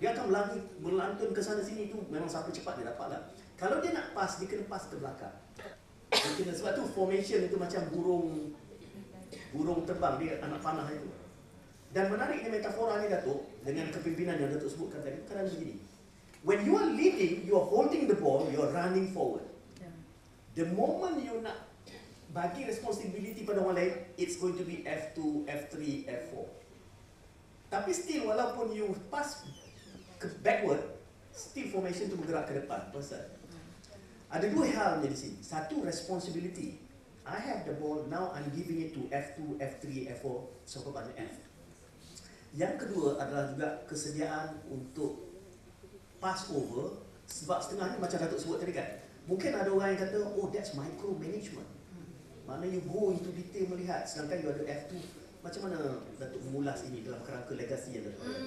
Dia akan berlari, berlantun ke sana sini tu, memang siapa cepat dia dapat lah. Kalau dia nak pas, dia kena pas ke belakang. Sebab tu formation itu macam burung terbang, dia anak panah itu. Dan menariknya metafora ni Datuk, dengan kepimpinan yang Datuk sebutkan tadi, kerana begini. When you are leading, you are holding the ball, you are running forward. The moment you nak bagi responsibility pada orang lain, it's going to be F2, F3, F4. Tapi still, walaupun you pass backward, still formation tu bergerak ke depan. Pasal ada dua hal di sini. Satu, responsibility. I have the ball, now I'm giving it to F2, F3, F4, sampai pada F. Yang kedua adalah juga kesediaan untuk pass over. Sebab setengahnya macam Datuk sebut tadi kan, mungkin ada orang yang kata, oh that's micromanagement. Mana you go into detail melihat, sedangkan you ada F2. Macam mana Datuk mengulas ini dalam kerangka legasi yang Datuk ada?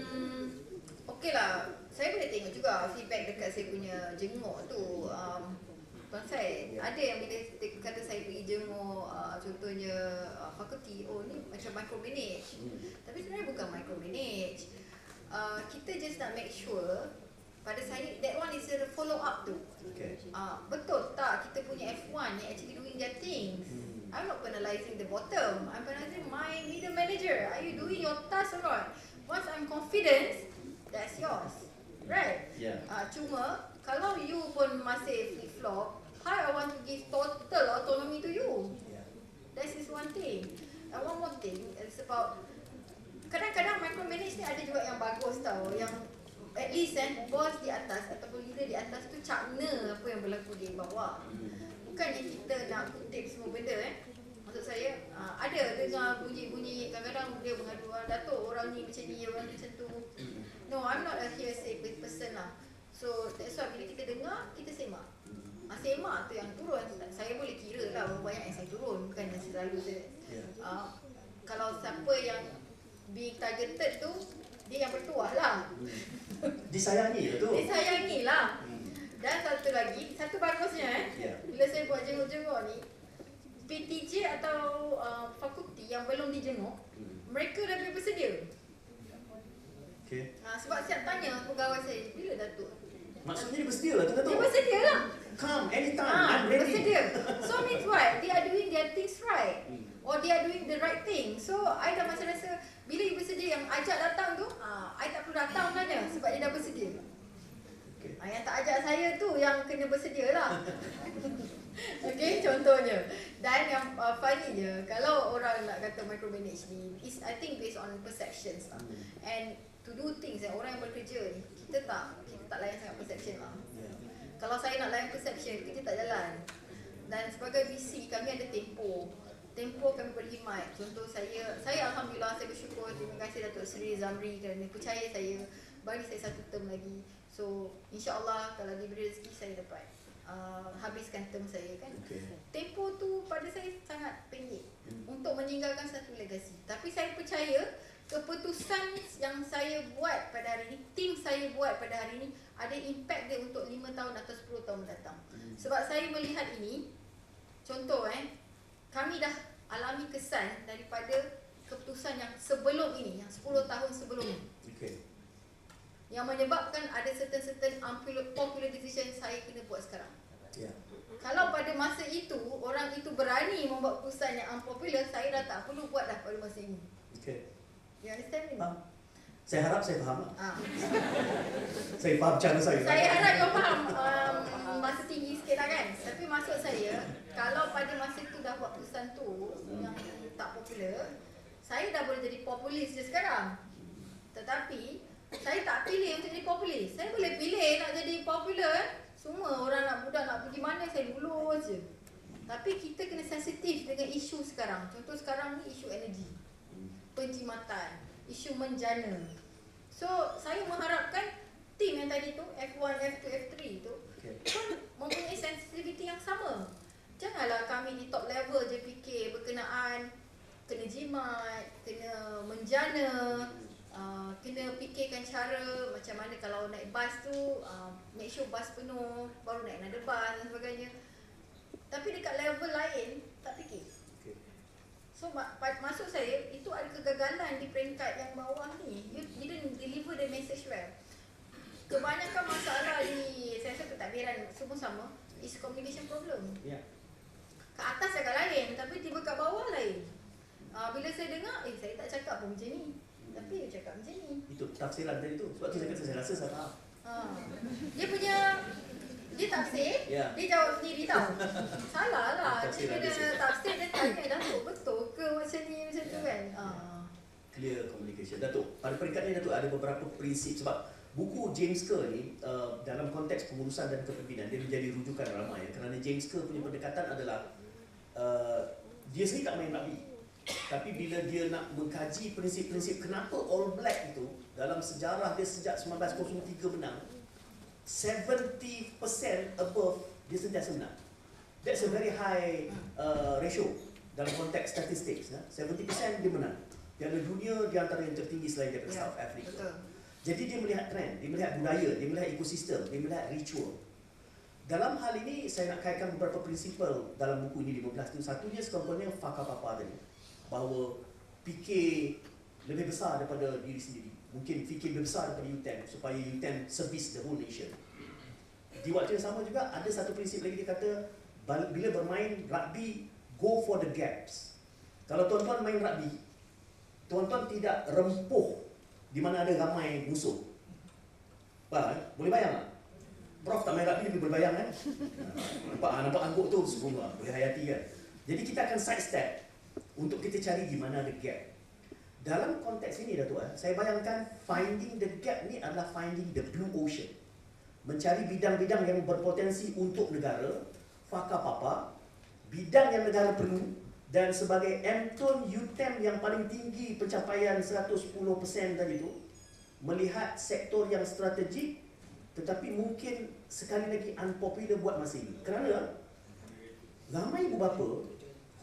Okey lah, saya boleh tengok juga feedback dekat saya punya jenguk tu. Tuan saya, ada yang bila kata saya pergi jenguk, contohnya fakulti, oh ni macam micromanage. Tapi sebenarnya bukan micromanage. Kita just nak make sure, pada saya, that one is a follow up tu. Betul tak kita punya F1 yang actually doing their things? I'm not penalizing the bottom. I'm penalizing my middle manager. Are you doing your task or not? Once I'm confident, that's yours. Right? Cuma, kalau you pun masih flip-flop, how I want to give total autonomy to you? That is one thing. And one more thing, it's about, kadang-kadang micromanage ni ada juga yang bagus tau. Yang at least bos di atas ataupun leader di atas tu cakna apa yang berlaku di bawah. Bukannya kita nak kutip semua benda Maksud saya ada dengar bunyi-bunyi kadang-kadang dia mengadu Datuk orang ni macam ni, orang ni macam tu. No, I'm not a hearsay person lah. So that's why bila kita dengar, kita semak. Semak tu yang turun. Saya boleh kira lah berapa banyak yang saya turun, bukan yang selalu saya. Kalau siapa yang being targeted tu, dia yang bertuah lah. Disayangi tu. Disayangi lah. Dan satu lagi, satu bagusnya bila saya buat jenguk-jenguk ni, PTJ atau fakulti yang belum dijenguk, mereka dah bersedia. Okay. Sebab siap tanya pegawai saya, bila Datuk? Maksudnya dia bersedia lah tu Datuk? Dia bersedia lah. Come anytime, I'm ready. Bersedia. So means what? They are doing their things right. Or they are doing the right thing. So I dah macam rasa, bila dia bersedia yang ajak datang tu, I tak perlu datang sebenarnya sebab dia dah bersedia. Yang tak ajak saya tu yang kena bersedia lah. Okay, contohnya. Dan yang funny je, kalau orang nak kata micromanage ni, is I think based on perceptions lah. And to do things, orang yang bekerja ni, kita tak layan sangat perception lah. Kalau saya nak layan perception, kerja tak jalan. Dan sebagai VC, kami ada tempoh kami berkhidmat. Contoh saya Alhamdulillah, saya bersyukur, terima kasih Datuk Seri Zamri kerana percaya saya, bagi saya satu term lagi. So insyaAllah kalau diberi rezeki saya dapat habiskan term saya kan. Tempoh tu pada saya sangat pendek untuk meninggalkan satu legasi. Tapi saya percaya keputusan yang saya buat pada hari ini, tim saya buat pada hari ini, ada impact dia untuk 5 tahun atau 10 tahun mendatang. Sebab saya melihat ini, contoh kami dah alami kesan daripada keputusan yang sebelum ini, yang 10 tahun sebelum ini. Yang menyebabkan ada certain unpopular decision saya kena buat sekarang. Kalau pada masa itu, orang itu berani membuat keputusan yang unpopular, saya dah tak perlu buat dah pada masa ini. You understand me? Saya harap saya faham. Saya faham cara saya. Saya harap kau faham masa tinggi sikit lah kan. Tapi maksud saya, kalau pada masa itu dah buat keputusan tu yang tak popular, saya dah boleh jadi populis je sekarang. Tetapi saya tak pilih untuk jadi populis. Saya boleh pilih nak jadi popular. Semua orang nak budak nak pergi mana, saya dulu je. Tapi kita kena sensitif dengan isu sekarang. Contoh sekarang ni isu energi, penjimatan, isu menjana. So saya mengharapkan tim yang tadi tu F1, F2, F3 tu pun mempunyai sensitivity yang sama. Janganlah kami di top level je fikir berkenaan kena jimat, kena menjana, kena fikirkan cara macam mana kalau naik bas tu make sure bas penuh baru naik another bus dan sebagainya. Tapi dekat level lain tak fikir. So maksud saya itu ada kegagalan di peringkat yang bawah ni. You didn't deliver the message well. Kebanyakan masalah di saya rasa pentadbiran semua sama, is communication problem. Kat atas cakap lain tapi tiba kat bawah lain. Bila saya dengar saya tak cakap pun macam ni. Tapi dia cakap macam ni. Itu tafsiran tadi tu. Sebab tu saya kata saya rasa saya faham. Dia tafsir, dia jawab sendiri tau. Salah lah. Dia kena tafsir, dia tanya Datuk betul ke macam ni macam tu kan. Clear communication. Datuk, pada peringkat ni Datuk ada beberapa prinsip sebab buku James Kerr ni dalam konteks pengurusan dan kepimpinan dia menjadi rujukan ramai kerana James Kerr punya pendekatan adalah dia sendiri tak main rugby. Tapi bila dia nak mengkaji prinsip-prinsip kenapa All Black itu dalam sejarah dia sejak 1903 menang 70% above dia sentiasa menang. That's a very high ratio dalam konteks statistics. 70% dia menang. Piala Dunia di antara yang tertinggi selain daripada South Africa. Betul. Jadi dia melihat trend, dia melihat budaya, dia melihat ekosistem, dia melihat ritual. Dalam hal ini saya nak kaitkan beberapa prinsipal dalam buku ini 15 tu. Satunya sekurang-kurangnya Fakar-Papa tadi. Bahawa fikir lebih besar daripada diri sendiri. Mungkin fikir lebih besar daripada U10 supaya U10 service the whole nation. Di waktu yang sama juga ada satu prinsip lagi dia kata bila bermain rugby, go for the gaps. Kalau tuan-tuan main rugby, tuan-tuan tidak rempuh di mana ada ramai musuh. Boleh bayang tak? Prof tak main rugby tapi boleh bayang kan? Nampak angguk tu semua boleh hayati kan? Jadi kita akan side step untuk kita cari di mana ada gap. Dalam konteks ini Datuk, saya bayangkan finding the gap ni adalah finding the blue ocean. Mencari bidang-bidang yang berpotensi untuk negara, fakar-papa, bidang yang negara perlu, dan sebagai MTUN UTEM yang paling tinggi pencapaian 110% tadi tu, melihat sektor yang strategik tetapi mungkin sekali lagi unpopular buat masa ini. Kerana ramai ibu bapa,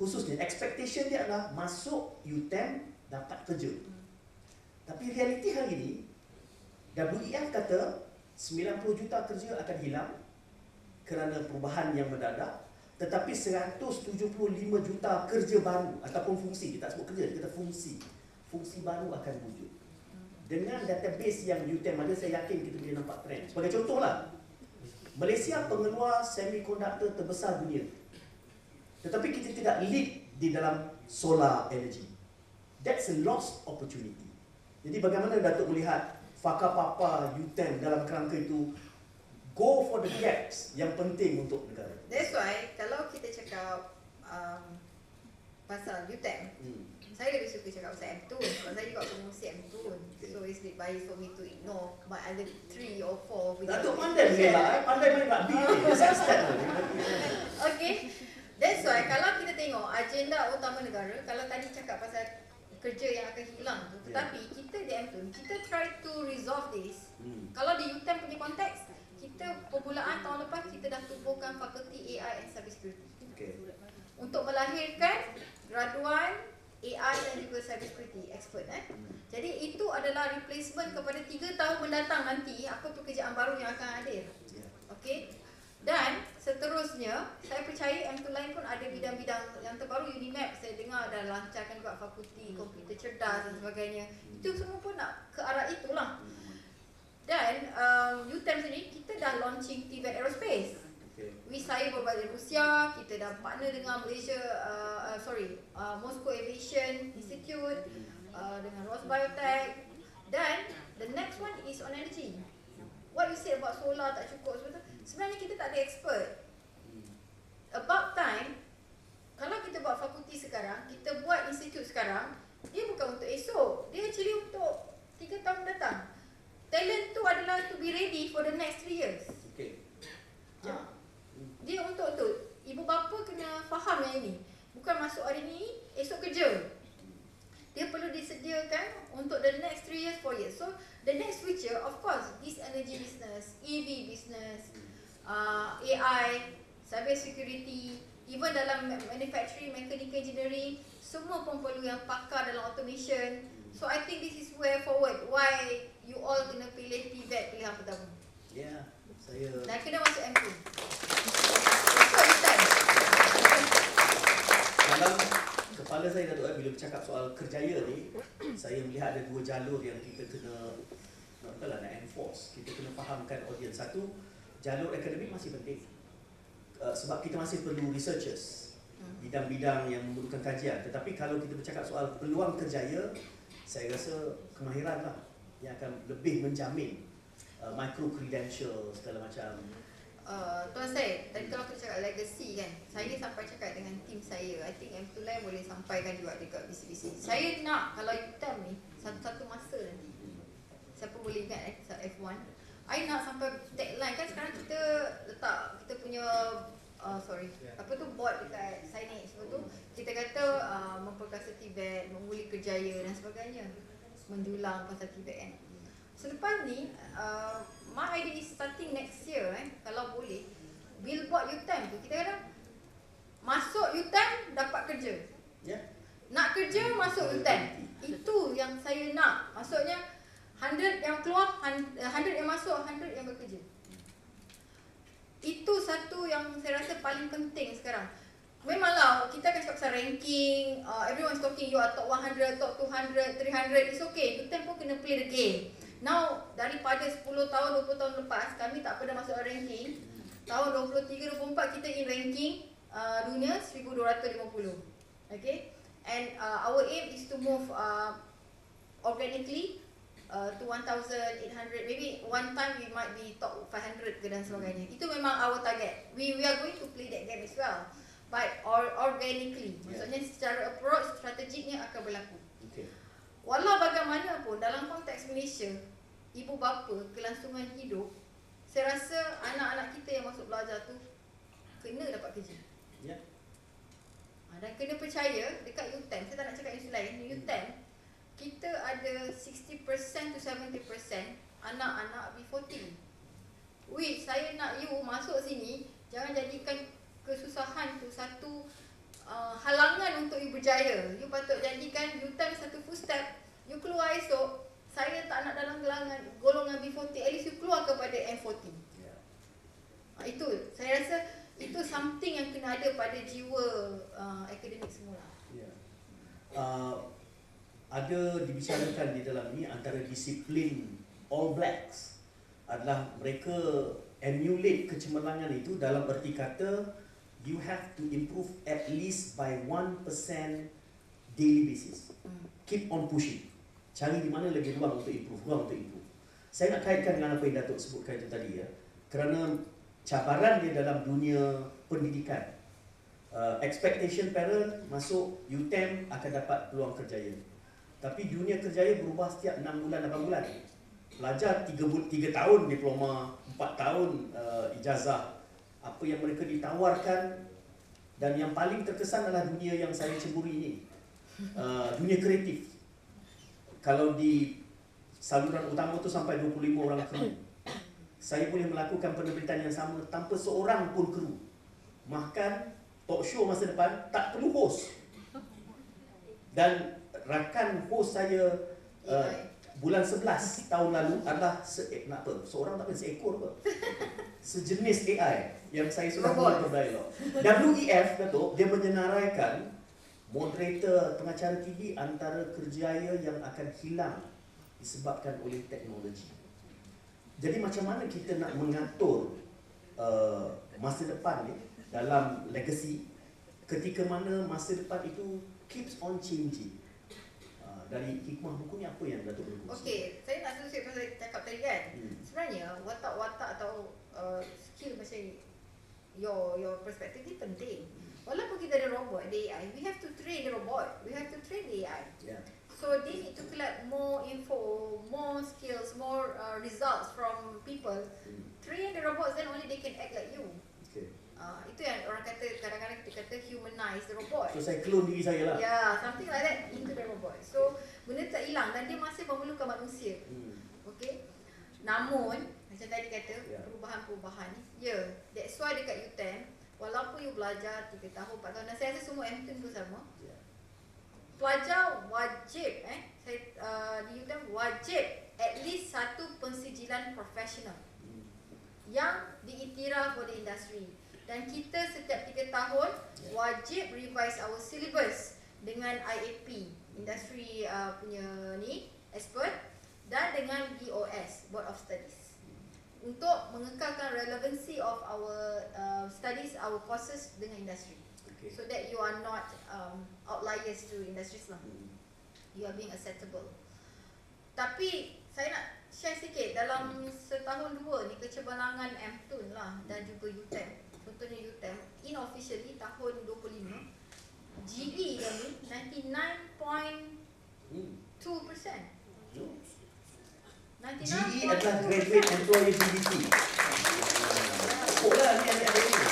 khususnya expectation dia adalah masuk UTEM dapat kerja. Tapi realiti hari ini, WEF kata 90 juta kerja akan hilang kerana perubahan yang mendadak, tetapi 175 juta kerja baru ataupun fungsi, dia tak sebut kerja, dia kata fungsi baru akan wujud. Dengan database yang UTEM ada, saya yakin kita boleh nampak trend. Sebagai contohlah, Malaysia pengeluar semiconductor terbesar dunia, tetapi kita tidak lead di dalam solar energy. That's a lost opportunity. Jadi bagaimana Datuk melihat fakar papa UTEM dalam kerangka itu go for the gaps yang penting untuk negara? That's why kalau kita cakap pasal UTEM, saya lebih suka cakap pasal MTUN sebab saya juga promosi MTUN. So it's a bit biased for me to ignore my other 3 or 4 Datuk pandai mengelak, pandai main rugby ni. Saya start tu. Okay, that's why kalau kita tengok agenda utama negara, kalau tadi cakap pasal kerja yang akan hilang tu, tetapi kita di MTUN, kita try to resolve this. Kalau di UTEM punya konteks, kita permulaan tahun lepas kita dah tubuhkan fakulti AI and Cyber Security. Untuk melahirkan graduan AI dan juga Cyber Security expert. Jadi itu adalah replacement kepada 3 tahun mendatang nanti apa pekerjaan baru yang akan hadir. Okay. Dan seterusnya, saya percaya MTUN lain pun ada bidang-bidang yang terbaru. UNIMAP saya dengar dah lancarkan juga fakulti komputer cerdas dan sebagainya. Itu semua pun nak ke arah itulah. Dan UTEM sendiri kita dah launching TVET Aerospace. Saya berbalik Rusia, kita dah partner dengan Malaysia, Moscow Aviation Institute, dengan Ross Biotech. Dan the next one is on energy. What you said about solar tak cukup sebenarnya kita tak ada expert. About time, kalau kita buat fakulti sekarang, kita buat institut sekarang, dia bukan untuk esok, dia actually untuk 3 tahun datang. Talent tu adalah to be ready for the next 3 years. Dia untuk tu. Ibu bapa kena faham yang ini. Bukan masuk hari ni, esok kerja. Dia perlu disediakan untuk the next 3 years, 4 years. So, the next future, of course, this energy business, EV business, AI, cyber security, even dalam manufacturing, mechanical engineering, semua pun perlu yang pakar dalam automation. So, I think this is way forward. Why you all kena pilih TVET pilihan pertama. Ya, saya... Dan kena masuk MTUN. Dalam kepala saya Datuk, bila bercakap soal kerjaya ni, saya melihat ada 2 jalur yang kita kena nak enforce. Kita kena fahamkan audience. Satu, jalur akademik masih penting. Sebab kita masih perlu researchers, bidang-bidang yang memerlukan kajian. Tetapi kalau kita bercakap soal peluang kerjaya, saya rasa kemahiran lah yang akan lebih menjamin micro credential segala macam. Tuan saya, tadi kalau kita cakap legacy kan, saya sampai cakap dengan tim saya, I think MTUN lain boleh sampaikan juga dekat BC-BC. Saya nak kalau UTEM ni, satu-satu masa nanti, siapa boleh ingat F1, I nak sampai tagline kan sekarang kita letak, kita punya, board dekat signage, tu kita kata memperkasa TVET, memulih kerjaya dan sebagainya, mendulang pasal TVET kan. Selepas ni, my idea is starting next year kalau boleh, billboard UTEM tu, kita kata masuk UTEM dapat kerja. Nak kerja masuk UTEM. Itu yang saya nak. Maksudnya 100 yang keluar, 100 yang masuk, 100 yang bekerja. Itu satu yang saya rasa paling penting sekarang. Memanglah kita akan cakap pasal ranking, everyone's talking you are top 100, top 200, 300, it's okay. UTEM pun kena play the game. Now, daripada 10 tahun, 20 tahun lepas, kami tak pernah masuk ranking. Tahun 23-24 kita in ranking dunia 1250. Okay? And our aim is to move organically to 1,800. Maybe one time we might be top 500 dan sebagainya. Itu memang our target. We are going to play that game as well. But organically. Maksudnya secara approach, strategiknya akan berlaku. walau bagaimanapun dalam konteks Malaysia, ibu bapa, kelangsungan hidup, saya rasa anak-anak kita yang masuk belajar tu kena dapat kerja. Ya. Dan kena percaya dekat UTM, saya tak nak cakap isu lain, UTM kita ada 60% to 70% anak-anak B40. Which saya nak you masuk sini, jangan jadikan kesusahan tu satu halangan untuk you berjaya. You patut jadikan UTM satu footstep. You keluar esok, saya tak nak dalam golongan B40, at least you keluar kepada M40. Ya. Itu saya rasa itu something yang kena ada pada jiwa akademik semula. Ya. Ada dibicarakan di dalam ni antara disiplin All Blacks adalah mereka emulate kecemerlangan itu dalam erti kata you have to improve at least by 1% daily basis. Keep on pushing. Cari di mana lagi ruang untuk improve. Saya nak kaitkan dengan apa yang Datuk sebutkan itu tadi ya. Kerana cabaran dia dalam dunia pendidikan. Expectation parent masuk UTM akan dapat peluang kerjaya. Tapi dunia kerjaya berubah setiap 6 bulan, 8 bulan. Pelajar 3 tahun diploma, 4 tahun ijazah. Apa yang mereka ditawarkan, dan yang paling terkesan adalah dunia yang saya cemburi ini. Dunia kreatif. Kalau di saluran utama tu sampai 25 orang kru. Saya boleh melakukan penerbitan yang sama tanpa seorang pun kru. Bahkan talk show masa depan tak perlu host. Dan rakan host saya bulan 11 tahun lalu adalah seorang tak seekor apa? Sejenis AI yang saya sudah mula berdialog. WEF Datuk, dia menyenaraikan moderator pengacara TV antara kerjaya yang akan hilang disebabkan oleh teknologi. Jadi macam mana kita nak mengatur masa depan ni dalam legacy ketika mana masa depan itu keeps on changing. Dari hikmah buku ni apa yang Datuk boleh kongsi? Okey, saya nak teruskan pasal cakap tadi kan. Sebenarnya watak-watak atau skill macam your perspektif ni penting. Walaupun kita ada robot, ada AI, we have to train the robot, we have to train the AI. Yeah. So they need to collect more info, more skills, more results from people. Train the robots, then only they can act like you. Okay. Itu yang orang kata, kadang-kadang kita kata humanize the robot. So saya clone diri saya lah. Yeah, something like that into the robot. So benda tak hilang dan dia masih memerlukan manusia. Okay. Namun macam tadi kata perubahan-perubahan ni, that's why dekat UTM walaupun you belajar 3 tahun, 4 tahun, dan saya rasa semua M10 tu sama. Pelajar wajib di UTM wajib at least satu pensijilan profesional yang diiktiraf oleh industri. Dan kita setiap 3 tahun wajib revise our syllabus dengan IAP, industri punya ni expert, dan dengan BOS, Board of Studies, untuk mengekalkan relevancy of our studies, our courses dengan industri. Okay. So that you are not outliers to industries lah. You are being acceptable. Tapi saya nak share sikit dalam setahun dua ni kecemerlangan M2 lah dan juga UTM. Contohnya UTM, inofficially tahun 25, GE kami 99.2%. 99.2%. GE adalah Graduate Employee GDP. Sekolah ni adik-adik ni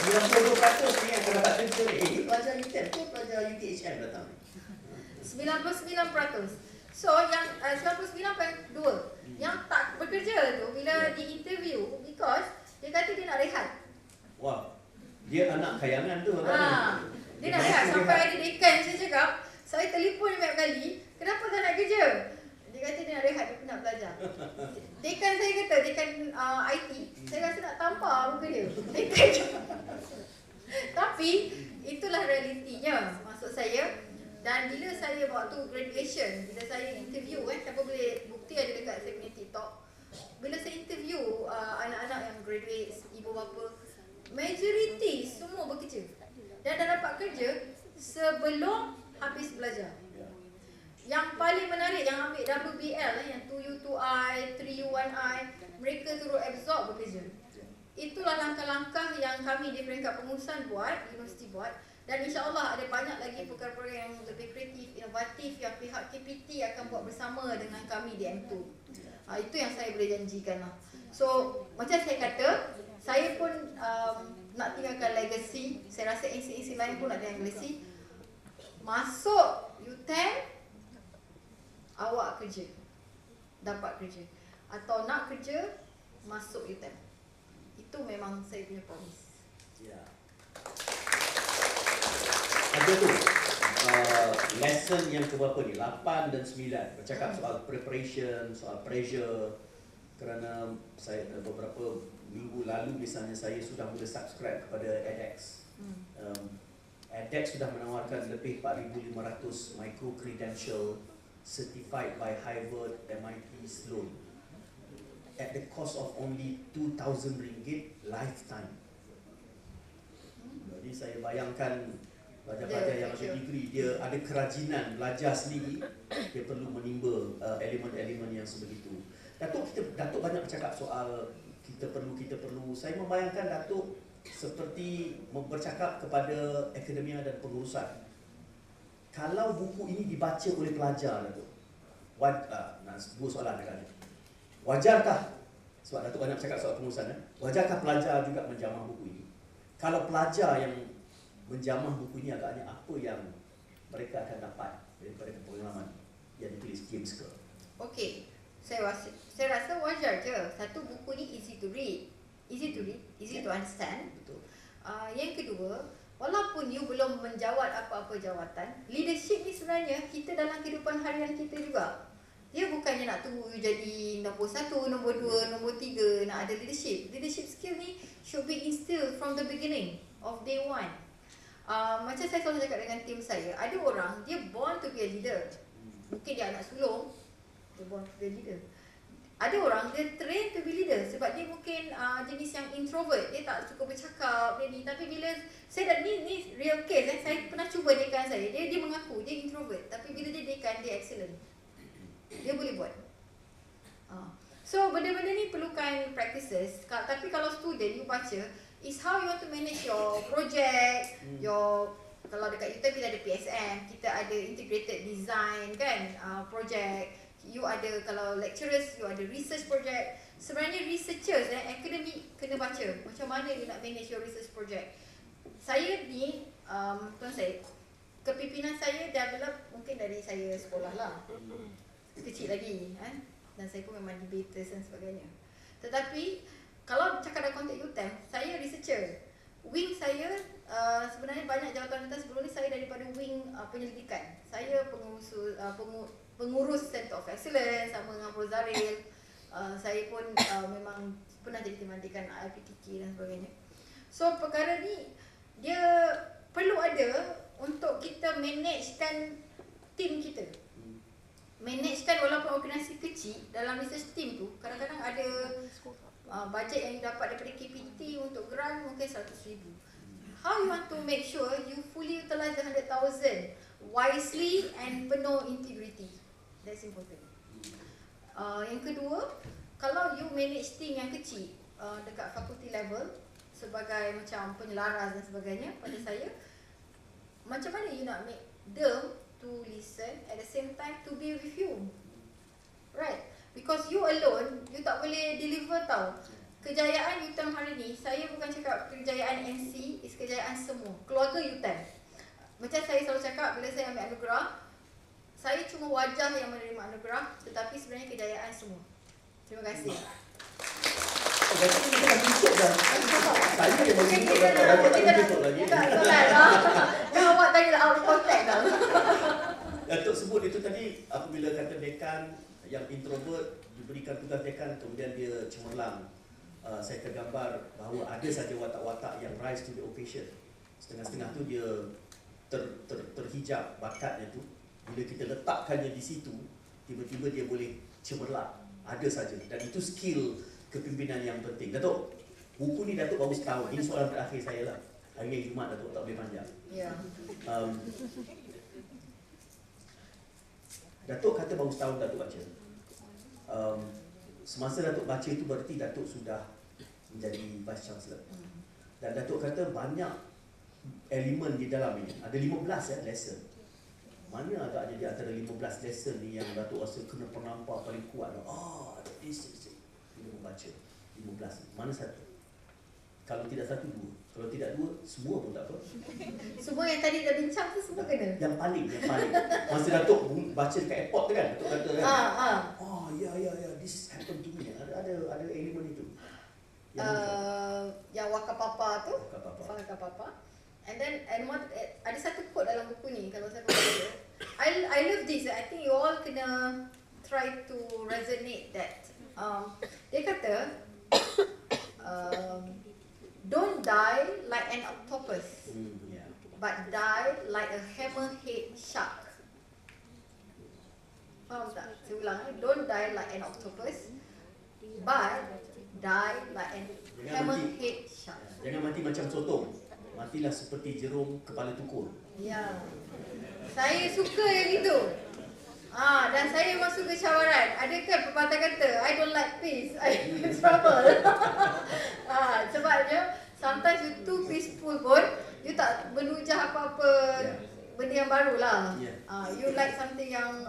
92% ni yang akan dapat kerja ni. Ini pelajar UTM ke pelajar UTHM datang? 99%. So yang 99.2 yang tak bekerja tu bila di interview, because dia kata dia nak rehat. Wah, dia anak kayangan tu. Dia nak rehat sampai ada dekan saya cakap, saya telefon dia banyak kali, kenapa tak nak kerja? Dia kata dia nak rehat, dia nak belajar. Dekan saya kata, dekan IT, saya rasa nak tampar muka dia. Dekan. Tapi itulah realitinya maksud saya. Dan bila saya waktu graduation, bila saya interview siapa boleh bukti ada dekat saya punya TikTok. Bila saya interview anak-anak yang graduate, ibu bapa, majoriti semua bekerja. Dan dah dapat kerja sebelum habis belajar. Yang paling menarik yang ambil WBL yang 2U2I, 3U1I, mereka turut absorb bekerja. Itulah langkah-langkah yang kami di peringkat pengurusan buat, universiti buat, Dan insya-Allah ada banyak lagi program-program yang lebih kreatif, inovatif yang pihak KPT akan buat bersama dengan kami di M2. Itu yang saya boleh janjikan lah. So macam saya kata, saya pun nak tinggalkan legacy. Saya rasa institusi lain pun nak tinggalkan legacy. Masuk UTM, awak kerja, dapat kerja. Atau nak kerja, masuk UTM. Itu memang saya punya promise. Ya. Ada tu lesson yang keberapa ni? 8 dan 9 bercakap soal preparation, soal pressure. Kerana saya beberapa minggu lalu misalnya saya sudah mula subscribe kepada edX. edX sudah menawarkan lebih 4,500 micro credential certified by Harvard, MIT, Sloan at the cost of only RM2,000 lifetime. Jadi saya bayangkan pelajar-pelajar yang ada degree, dia ada kerajinan belajar sendiri, dia perlu menimba elemen-elemen yang sebegitu. Datuk banyak bercakap soal kita perlu. Saya membayangkan Datuk seperti bercakap kepada akademia dan pengurusan. Kalau buku ini dibaca oleh pelajar, Datuk, dua soalan dekat ni. Wajarkah, sebab Datuk banyak bercakap soal pengurusan, wajarkah pelajar juga menjamah buku ini? Kalau pelajar yang menjamah buku ini, agaknya apa yang mereka akan dapat daripada pengalaman yang ditulis James Kerr? Okey, saya rasa wajar je. Satu, buku ni easy to read, easy to understand. Betul. Yang kedua, walaupun you belum menjawat apa-apa jawatan, leadership ni sebenarnya kita dalam kehidupan harian kita juga. Dia bukannya nak tunggu you jadi nombor 1, nombor 2, nombor 3 nak ada leadership. Leadership skill ni should be instilled from the beginning of day one. Macam saya selalu cakap dengan tim saya, ada orang dia born to be a leader. Mungkin dia anak sulung, dia born to be a leader. Ada orang dia train to be leader sebab dia mungkin jenis yang introvert, dia tak suka bercakap, dia ni. Tapi bila saya dah ni real case, saya pernah cuba dekan saya, dia mengaku dia introvert, tapi bila dia dekan dia excellent. Dia boleh buat. So benda-benda ni perlukan practices. Tapi kalau student you baca, is how you want to manage your project, your, kalau dekat UTM kita ada PSM, kita ada integrated design kan, project. You ada, kalau lecturers, you ada research project. Sebenarnya researchers academic kena baca macam mana you nak manage your research project. Saya ni, tuan saya, kepimpinan saya develop mungkin dari saya sekolah lah, kecil lagi kan? Dan saya pun memang debaters dan sebagainya. Tetapi kalau cakap dalam konteks UTM, saya researcher. Wing saya sebenarnya banyak jawatan sebelum ni saya daripada wing penyelidikan. Saya pengurus Center of Excellence sama dengan Prof. Zaril. Saya pun memang pernah jadi timbandikan IPTK dan sebagainya. So perkara ni dia perlu ada untuk kita managekan tim kita. Managekan walaupun organisasi kecil, dalam research team tu kadang-kadang ada bajet yang dapat daripada KPT untuk grant mungkin 100,000. How you want to make sure you fully utilize the 100,000 wisely and penuh integrity? That's important. Yang kedua, kalau you manage team yang kecil dekat fakulti level sebagai macam penyelaras dan sebagainya, pada saya, macam mana you nak make them to listen at the same time to be with you, right? Because you alone, you tak boleh deliver tau. Kejayaan UTM hari ni, saya bukan cakap kejayaan NC, is kejayaan semua keluarga UTM. Macam saya selalu cakap, bila saya ambil anugerah, saya cuma wajah yang menerima anugerah, tetapi sebenarnya kejayaan semua. Terima kasih. Jadi kita dah tutup dah. Saya yang baru tutup dah. Datuk tak tutup lagi. Yang awak tanya lah out of context dah. Datuk sebut itu tadi, apabila kata dekan yang introvert diberikan tugas dekan, kemudian dia cemerlang. Saya tergambar bahawa ada saja watak-watak yang rise to the occasion. Setengah-setengah tu dia terhijab bakatnya tu. Bila kita letakkannya di situ, tiba-tiba dia boleh cemerlang. Ada saja. Dan itu skill kepimpinan yang penting. Datuk, buku ni Datuk baru setahun. Ini soalan terakhir saya lah. Hari ni Jumaat Datuk tak boleh panjang. Ya. Datuk kata baru setahun Datuk baca. Semasa Datuk baca itu berarti Datuk sudah menjadi Vice Chancellor. Dan Datuk kata banyak elemen di dalam ini. Ada 15 lesson. Mana agaknya di antara 15 lesson ni yang Datuk rasa kena penampar paling kuat? This is it. Dia membaca 15. Mana satu? Kalau tidak satu, dua. Kalau tidak dua, semua pun tak apa. Semua yang tadi dah bincang tu semua kena. Yang paling. Masa Datuk baca dekat airport tu kan, Datuk kata kan, this happened to me. Ada elemen itu. Yang Wakapapa tu. Wakapapa. And then ada satu quote dalam buku ni kalau saya baca. I love this. I think you all kena try to resonate that. Dia kata don't die like an octopus, but die like a hammerhead shark. Faham tak? Saya ulang. Don't die like an octopus, but die like an hammerhead shark. Jangan mati macam sotong. Matilah seperti jerum kepala tukur. Ya. Saya suka yang itu. Dan saya memang suka cabaran. Ada kan pepatah kata, I don't like peace, I like trouble. Sebabnya sometimes you too peaceful pun, you tak menujah apa-apa benda yang baru lah. You like something yang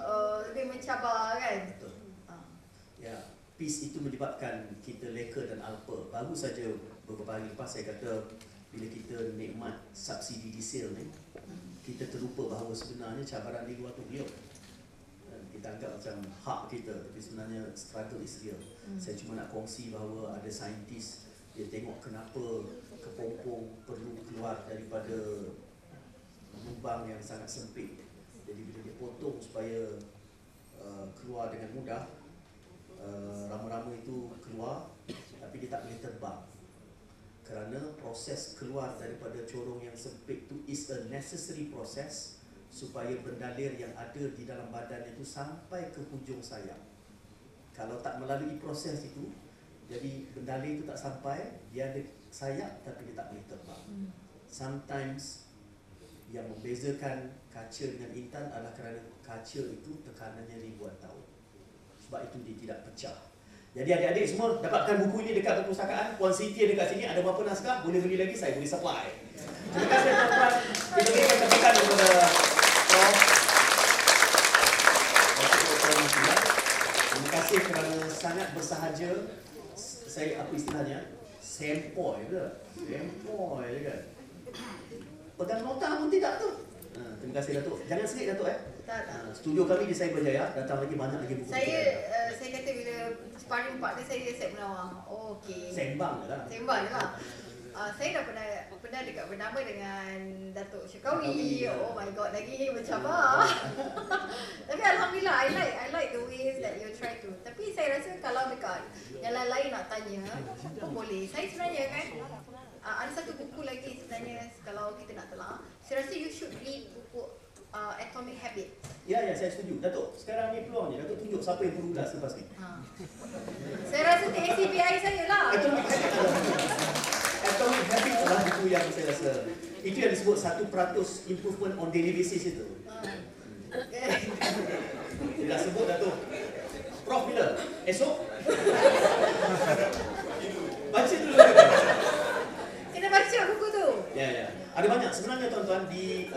lebih mencabar kan. Betul. Peace itu menyebabkan kita leka dan alpa. Baru saja beberapa hari lepas saya kata, bila kita nikmat subsidi diesel ni, kita terlupa bahawa sebenarnya cabaran di luar tu real. Kita anggap macam hak kita, tapi sebenarnya struggle is real. Saya cuma nak kongsi bahawa ada saintis, dia tengok kenapa kepompong perlu keluar daripada lubang yang sangat sempit. Jadi bila dia potong supaya keluar dengan mudah, rama-rama itu keluar, tapi dia tak boleh terbang. Kerana proses keluar daripada corong yang sempit itu is a necessary process supaya bendalir yang ada di dalam badan itu sampai ke hujung sayap. Kalau tak melalui proses itu, jadi bendalir itu tak sampai, dia ada sayap tapi dia tak boleh terbang. Sometimes yang membezakan kaca dengan intan adalah kerana kaca itu tekanannya ribuan tahun. Sebab itu dia tidak pecah. Jadi adik-adik semua dapatkan buku ini dekat perpustakaan. Puan Siti dekat sini, ada berapa naskah, boleh beli lagi, saya boleh supply. Terima kasih tuan-tuan. Kita berikan tepukan kepada Prof. Terima kasih kerana sangat bersahaja. Saya apa istilahnya? Sempoi ke? Sempoi je kan? Pegang nota pun tidak tu. Terima kasih Datuk. Jangan serik Datuk Tak. Studio kami di Cyberjaya, datang lagi banyak lagi buku. Saya kata bila sparring partner saya set menawar. Okey. Sembang je lah. Sembang je lah. Saya dah pernah dekat bernama dengan Datuk Syakawi. Oh my god, lagi mencabar. Tapi alhamdulillah, I like the ways that you try to. Tapi saya rasa kalau dekat yang lain-lain nak tanya pun boleh. Saya sebenarnya kan ada satu buku lagi sebenarnya kalau kita nak telah. Saya rasa you should read buku Atomic Habits. Ya, saya setuju. Datuk, sekarang ni peluang je. Datuk tunjuk siapa yang perulas lepas ni. Saya rasa TACBI saya lah. Atomic Habits adalah buku yang saya rasa itu yang disebut 1% improvement on daily basis itu. Tidak sebut Datuk. Prof bila? Esok? Baca dulu. Kena baca buku tu. Ya. Ada banyak. Sebenarnya tuan-tuan di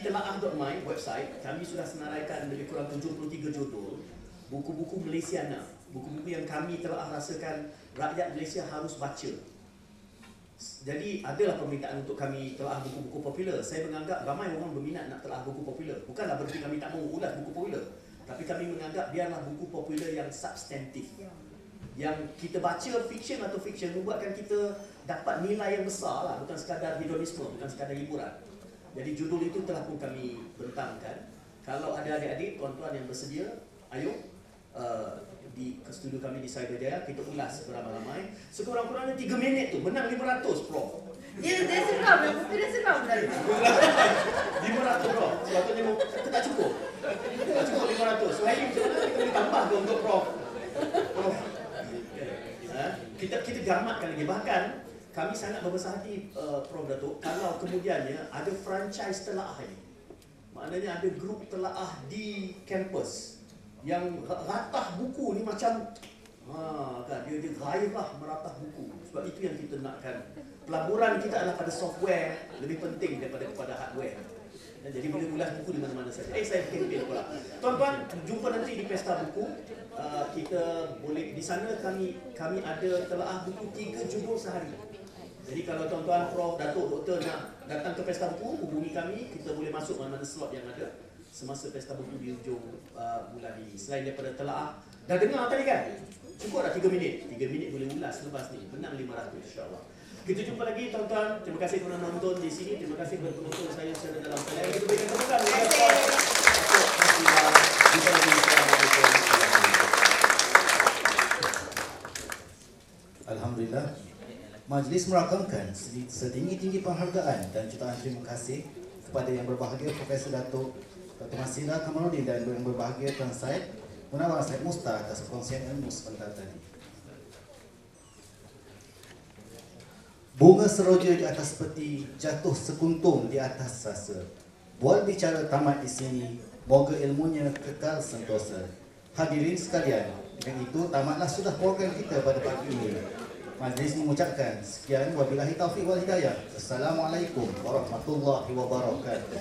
telaah.my website, kami sudah senaraikan lebih kurang 73 judul buku-buku Malaysiana, buku-buku yang kami telah rasakan rakyat Malaysia harus baca. Jadi adalah permintaan untuk kami telah buku-buku popular. Saya menganggap ramai orang berminat nak telah buku popular. Bukanlah berarti kami tak mahu ulas buku popular, tapi kami menganggap biarlah buku popular yang substantif, yang kita baca fiction atau fiction membuatkan kita dapat nilai yang besar lah, bukan sekadar hedonisme, bukan sekadar hiburan. Jadi judul itu telah pun kami bentangkan. Kalau ada adik-adik, tuan-tuan yang bersedia, ayo di studio kami di Cyberjaya, kita ulas beramai-ramai. Sekurang-kurangnya 3 minit tu, menang 500 Prof. Dia seram, buku dia seram tadi. 500 Prof. Sepatutnya tak cukup. Tak cukup 500. So hari macam mana kita boleh tambah ke untuk Prof? Kita gamatkan lagi. Bahkan kami sangat berbesar hati Prof Datuk kalau kemudiannya ada franchise telaah ini. Maknanya ada grup telaah di kampus yang ratah buku ni macam Kan dia gairah meratah buku. Sebab itu yang kita nakkan. Pelaburan kita adalah pada software lebih penting daripada kepada hardware. Jadi boleh ulas buku di mana-mana saja. Saya kempen pula. Tuan-tuan, jumpa nanti di Pesta Buku. Kita boleh di sana kami ada telaah buku 3 judul sehari. Jadi kalau tuan-tuan, Prof, Datuk, Doktor nak datang ke Pesta Buku, hubungi kami. Kita boleh masuk mana-mana slot yang ada semasa Pesta Buku di hujung bulan ini. Selain daripada telaah, dah dengar tadi kan? Cukup dah 3 minit. 3 minit boleh ulas lepas ni. Menang 500 insya-Allah. Kita jumpa lagi tuan-tuan. Terima kasih kerana menonton di sini. Terima kasih kepada penonton saya secara dalam talian. Kita berikan tepukan kepada Prof. Jumpa lagi. Alhamdulillah, majlis merakamkan setinggi-tinggi penghargaan dan jutaan terima kasih kepada yang berbahagia Profesor Datuk Dr. Masira Kamarudin dan yang berbahagia Tuan Syed Munawar Syed Musta atas perkongsian ilmu sebentar tadi. Bunga seroja di atas peti jatuh sekuntum di atas sasa. Bual bicara tamat di sini, moga ilmunya kekal sentosa. Hadirin sekalian, dengan itu tamatlah sudah program kita pada pagi ini. Majlis mengucapkan sekian, wabillahi taufiq wal hidayah. Assalamualaikum warahmatullahi wabarakatuh.